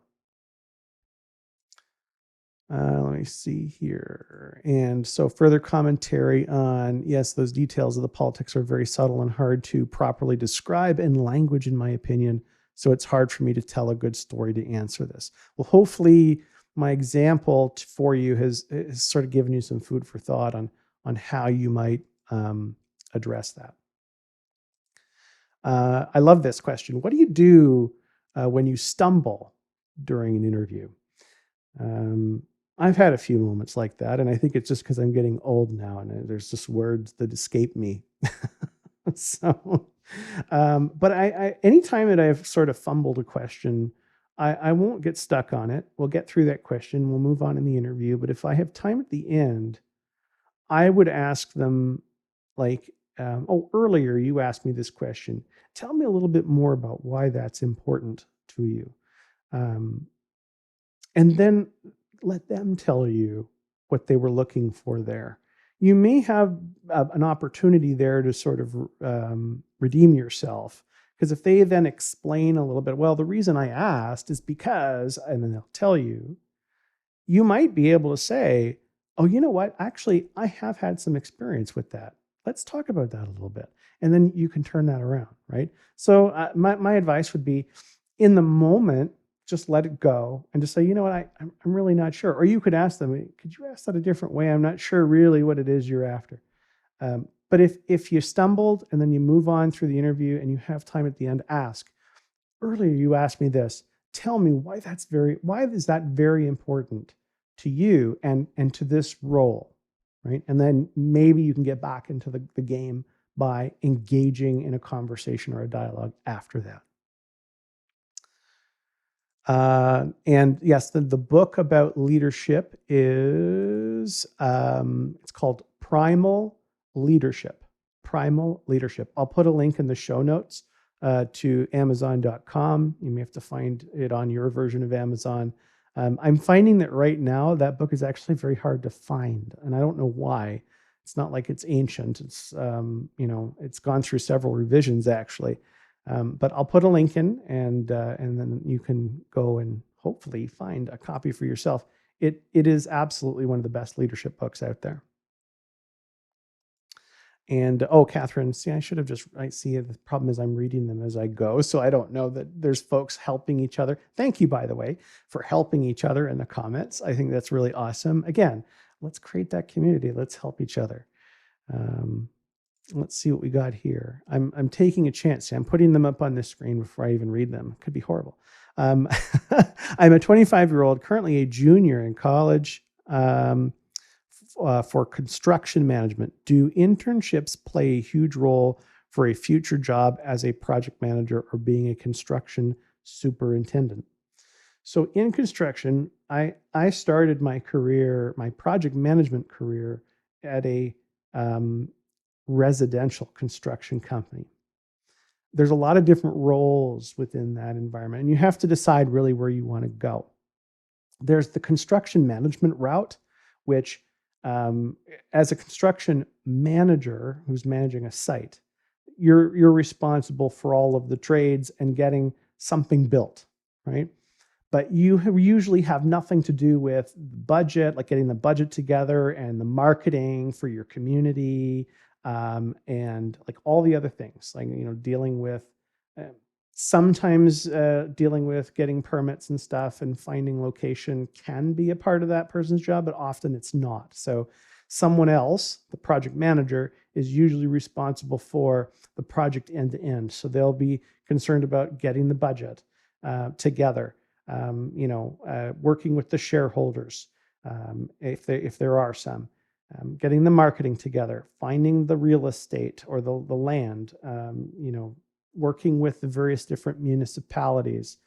Let me see here. And so further commentary on, yes, those details of the politics are very subtle and hard to properly describe in language, in my opinion. So it's hard for me to tell a good story to answer this. Well, hopefully my example for you has sort of given you some food for thought on how you might address that. I love this question. What do you do when you stumble during an interview? I've had a few moments like that, and I think it's just because I'm getting old now, and there's just words that escape me. So, but anytime that I've sort of fumbled a question, I won't get stuck on it. We'll get through that question. We'll move on in the interview. But if I have time at the end, I would ask them, like, oh, earlier you asked me this question. Tell me a little bit more about why that's important to you. Um, and then let them tell you what they were looking for there. You may have an opportunity there to sort of redeem yourself. Because if they then explain a little bit, well, the reason I asked is because, and then they'll tell you, you might be able to say, oh, you know what? Actually, I have had some experience with that. Let's talk about that a little bit. And then you can turn that around, right? So, my advice would be, in the moment, just let it go and just say, you know what, I'm really not sure. Or you could ask them, could you ask that a different way? I'm not sure really what it is you're after. But if you stumbled and then you move on through the interview and you have time at the end, ask, earlier you asked me this. Tell me why is that very important to you and to this role, right? And then maybe you can get back into the game by engaging in a conversation or a dialogue after that. And yes, the book about leadership is it's called Primal Leadership. Primal Leadership. I'll put a link in the show notes to Amazon.com. You may have to find it on your version of Amazon. I'm finding that right now that book is actually very hard to find, and I don't know why. It's not like it's ancient. It's it's gone through several revisions actually. But I'll put a link in, and then you can go and hopefully find a copy for yourself. It is absolutely one of the best leadership books out there. And oh, Catherine, see, I see the problem is I'm reading them as I go, so I don't know that there's folks helping each other. Thank you, by the way, for helping each other in the comments. I think that's really awesome. Again, let's create that community. Let's help each other. Let's see what we got here. I'm taking a chance. I'm putting them up on the screen before I even read them. It could be horrible. I'm a 25-year-old, currently a junior in college for construction management. Do internships play a huge role for a future job as a project manager or being a construction superintendent? So in construction, I started my career, my project management career, at a residential construction company. There's a lot of different roles within that environment, and you have to decide really where you want to go. There's the construction management route, which, as a construction manager who's managing a site, you're responsible for all of the trades and getting something built, right? But you usually have nothing to do with budget, like getting the budget together and the marketing for your community, and like all the other things, like dealing with uh, sometimes dealing with getting permits and stuff and finding location can be a part of that person's job, but often it's not. So someone else, the project manager, is usually responsible for the project end to end. So they'll be concerned about getting the budget together, working with the shareholders, if there are some, getting the marketing together, finding the real estate or the land, working with the various different municipalities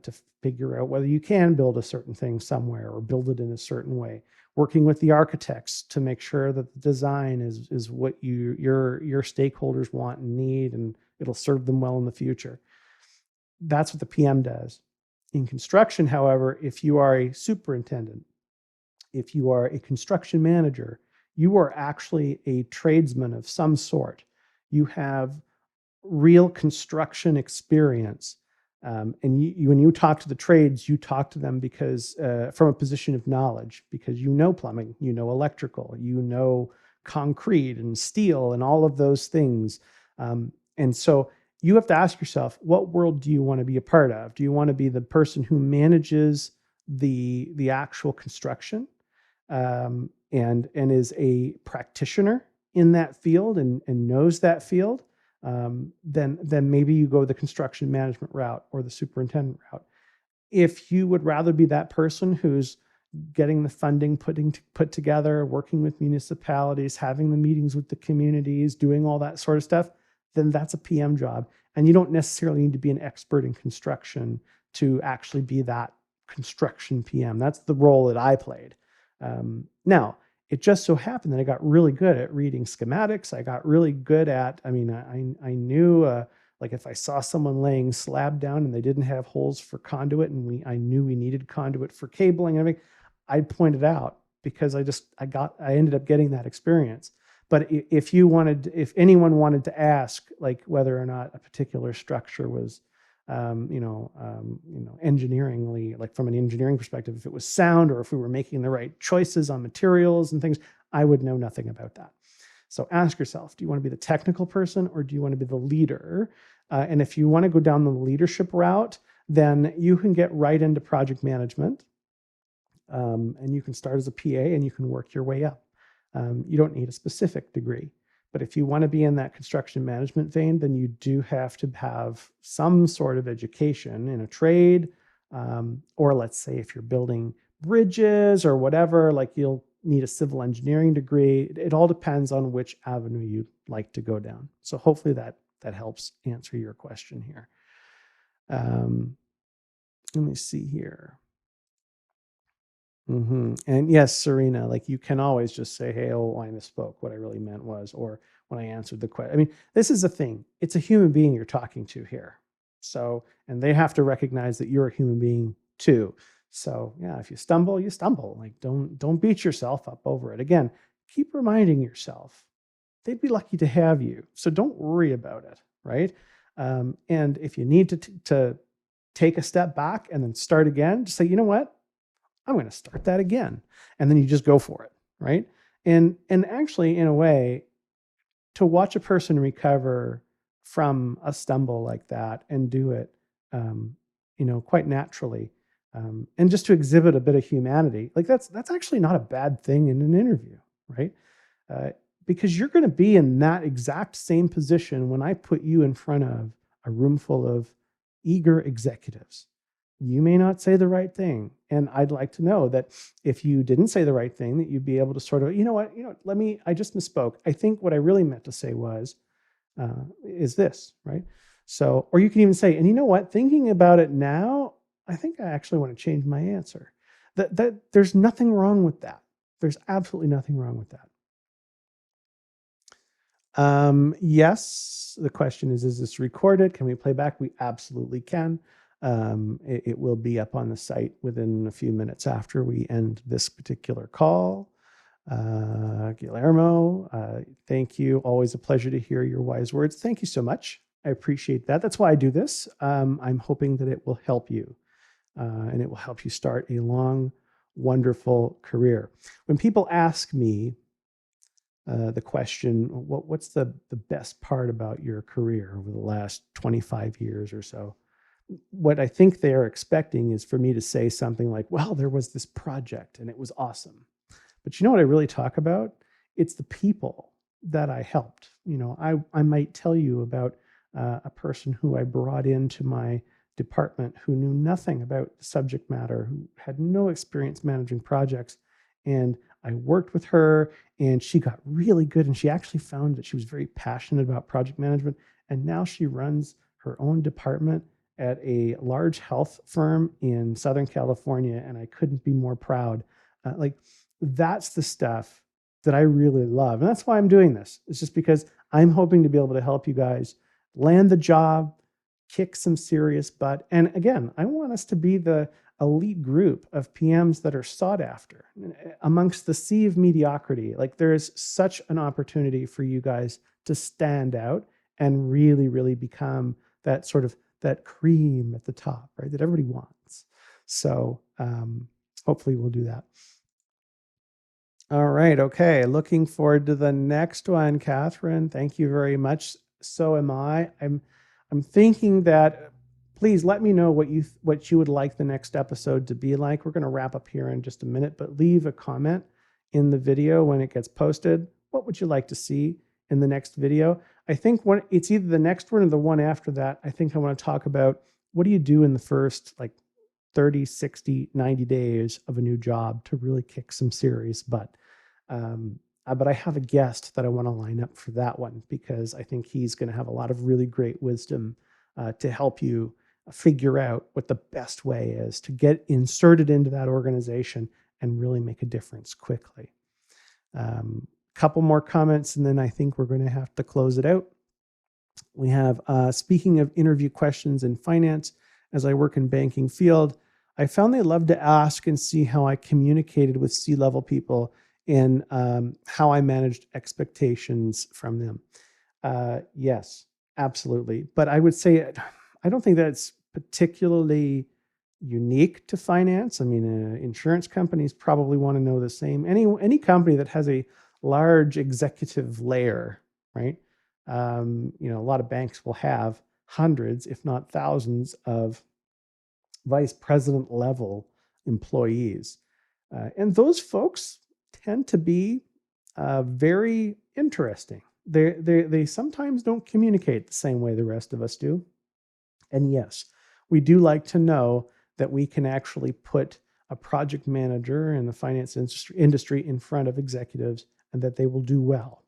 to figure out whether you can build a certain thing somewhere or build it in a certain way, working with the architects to make sure that the design is what your stakeholders want and need, and it'll serve them well in the future. That's what the PM does. In construction, however, if you are a superintendent, if you are a construction manager, you are actually a tradesman of some sort. You have real construction experience. And when you talk to the trades, you talk to them because from a position of knowledge, because you know plumbing, you know electrical, you know concrete and steel and all of those things. And so you have to ask yourself, what world do you want to be a part of? Do you want to be the person who manages the actual construction, and is a practitioner in that field and knows that field? Then maybe you go the construction management route or the superintendent route. If you would rather be that person who's getting the funding put together, working with municipalities, having the meetings with the communities, doing all that sort of stuff, then that's a PM job. And you don't necessarily need to be an expert in construction to actually be that construction PM. That's the role that I played. Now, it just so happened that I got really good at reading schematics. I got really good at, I knew, like if I saw someone laying slab down and they didn't have holes for conduit, and I knew we needed conduit for cabling and everything, I'd point it out because I ended up getting that experience. But if anyone wanted to ask, like whether or not a particular structure was, engineeringly, like from an engineering perspective, if it was sound or if we were making the right choices on materials and things, I would know nothing about that. So ask yourself, do you want to be the technical person or do you want to be the leader? And if you want to go down the leadership route, then you can get right into project management. And you can start as a PA and you can work your way up. You don't need a specific degree. But if you want to be in that construction management vein, then you do have to have some sort of education in a trade. Or let's say if you're building bridges or whatever, like you'll need a civil engineering degree. It all depends on which avenue you'd like to go down. So hopefully that helps answer your question here. Let me see here. And yes, Serena, like you can always just say, hey, oh, I misspoke. What I really meant was, or when I answered the question. I mean, this is the thing. It's a human being you're talking to here. So, and they have to recognize that you're a human being too. So yeah, if you stumble, you stumble. Like don't beat yourself up over it. Again, keep reminding yourself they'd be lucky to have you. So don't worry about it, right? And if you need to take a step back and then start again, just say, you know what? I'm going to start that again. And then you just go for it, right? And actually, in a way, to watch a person recover from a stumble like that and do it, quite naturally, and just to exhibit a bit of humanity, like that's actually not a bad thing in an interview, right? Because you're going to be in that exact same position when I put you in front of a room full of eager executives. You may not say the right thing. And I'd like to know that if you didn't say the right thing, that you'd be able to sort of, I just misspoke. I think what I really meant to say was, is this, right? So, or you can even say, and you know what, thinking about it now, I think I actually want to change my answer. That there's nothing wrong with that. There's absolutely nothing wrong with that. Yes, the question is this recorded? Can we play back? We absolutely can. It will be up on the site within a few minutes after we end this particular call. Guillermo, thank you. Always a pleasure to hear your wise words. Thank you so much. I appreciate that. That's why I do this. I'm hoping that it will help you, and it will help you start a long, wonderful career. When people ask me the question, what's the best part about your career over the last 25 years or so? What I think they're expecting is for me to say something like, well, there was this project and it was awesome. But you know what I really talk about? It's the people that I helped. I might tell you about a person who I brought into my department who knew nothing about the subject matter, who had no experience managing projects. And I worked with her and she got really good. And she actually found that she was very passionate about project management. And now she runs her own department at a large health firm in Southern California, and I couldn't be more proud. That's the stuff that I really love. And that's why I'm doing this. It's just because I'm hoping to be able to help you guys land the job, kick some serious butt. And again, I want us to be the elite group of PMs that are sought after amongst the sea of mediocrity. Like there is such an opportunity for you guys to stand out and really, really become that sort of that cream at the top, right? That everybody wants. So hopefully we'll do that. All right. Okay. Looking forward to the next one, Catherine. Thank you very much. So am I. I'm thinking that please let me know what you would like the next episode to be like. We're going to wrap up here in just a minute, but leave a comment in the video when it gets posted. What would you like to see in the next video? I think it's either the next one or the one after that. I think I want to talk about what do you do in the first 30, 60, 90 days of a new job to really kick some serious butt. But I have a guest that I want to line up for that one because I think he's going to have a lot of really great wisdom to help you figure out what the best way is to get inserted into that organization and really make a difference quickly. Couple more comments, and then I think we're going to have to close it out. We have, speaking of interview questions in finance, as I work in banking field, I found they love to ask and see how I communicated with C-level people and how I managed expectations from them. Yes, absolutely. But I would say, I don't think that's particularly unique to finance. I mean, insurance companies probably want to know the same. Any company that has a large executive layer, right? A lot of banks will have hundreds, if not thousands, of vice president level employees. And those folks tend to be very interesting. They sometimes don't communicate the same way the rest of us do. And yes, we do like to know that we can actually put a project manager in the finance industry in front of executives and that they will do well.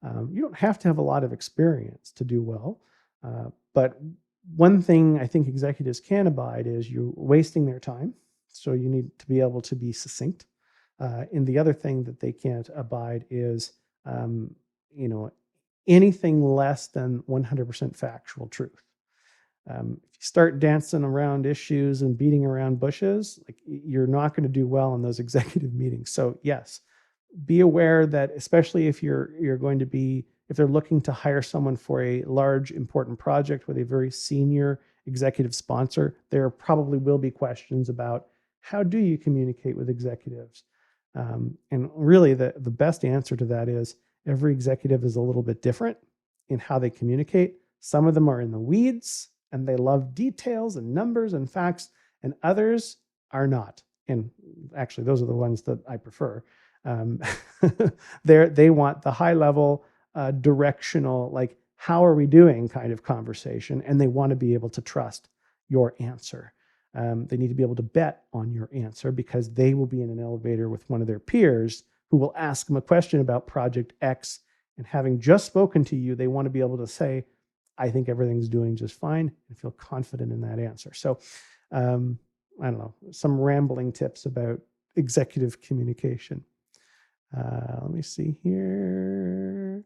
You don't have to have a lot of experience to do well, but one thing I think executives can abide is you're wasting their time. So you need to be able to be succinct. And the other thing that they can't abide is, anything less than 100% factual truth. If you start dancing around issues and beating around bushes, like you're not going to do well in those executive meetings. So yes, be aware that especially if if they're looking to hire someone for a large, important project with a very senior executive sponsor, there probably will be questions about how do you communicate with executives? And really the best answer to that is every executive is a little bit different in how they communicate. Some of them are in the weeds and they love details and numbers and facts, and others are not. And actually, those are the ones that I prefer. They want the high level, directional, like, how are we doing kind of conversation, and they want to be able to trust your answer. They need to be able to bet on your answer because they will be in an elevator with one of their peers who will ask them a question about project X, and having just spoken to you, they want to be able to say, I think everything's doing just fine, and feel confident in that answer. So, I don't know, some rambling tips about executive communication. Let me see here.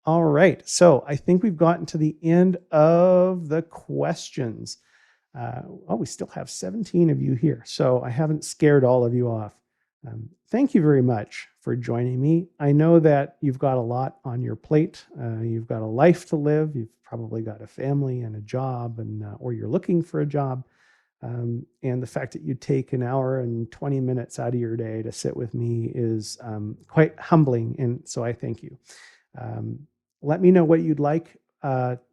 All right. So I think we've gotten to the end of the questions. We still have 17 of you here, so I haven't scared all of you off. Thank you very much for joining me. I know that you've got a lot on your plate. You've got a life to live. You've probably got a family and a job, or you're looking for a job. And the fact that you take an hour and 20 minutes out of your day to sit with me is quite humbling. And so I thank you. Let me know what you'd like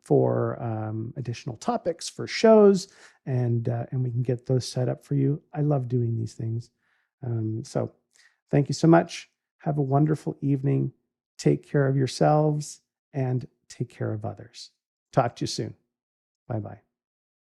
for additional topics for shows, and we can get those set up for you. I love doing these things. So thank you so much. Have a wonderful evening. Take care of yourselves and take care of others. Talk to you soon. Bye-bye.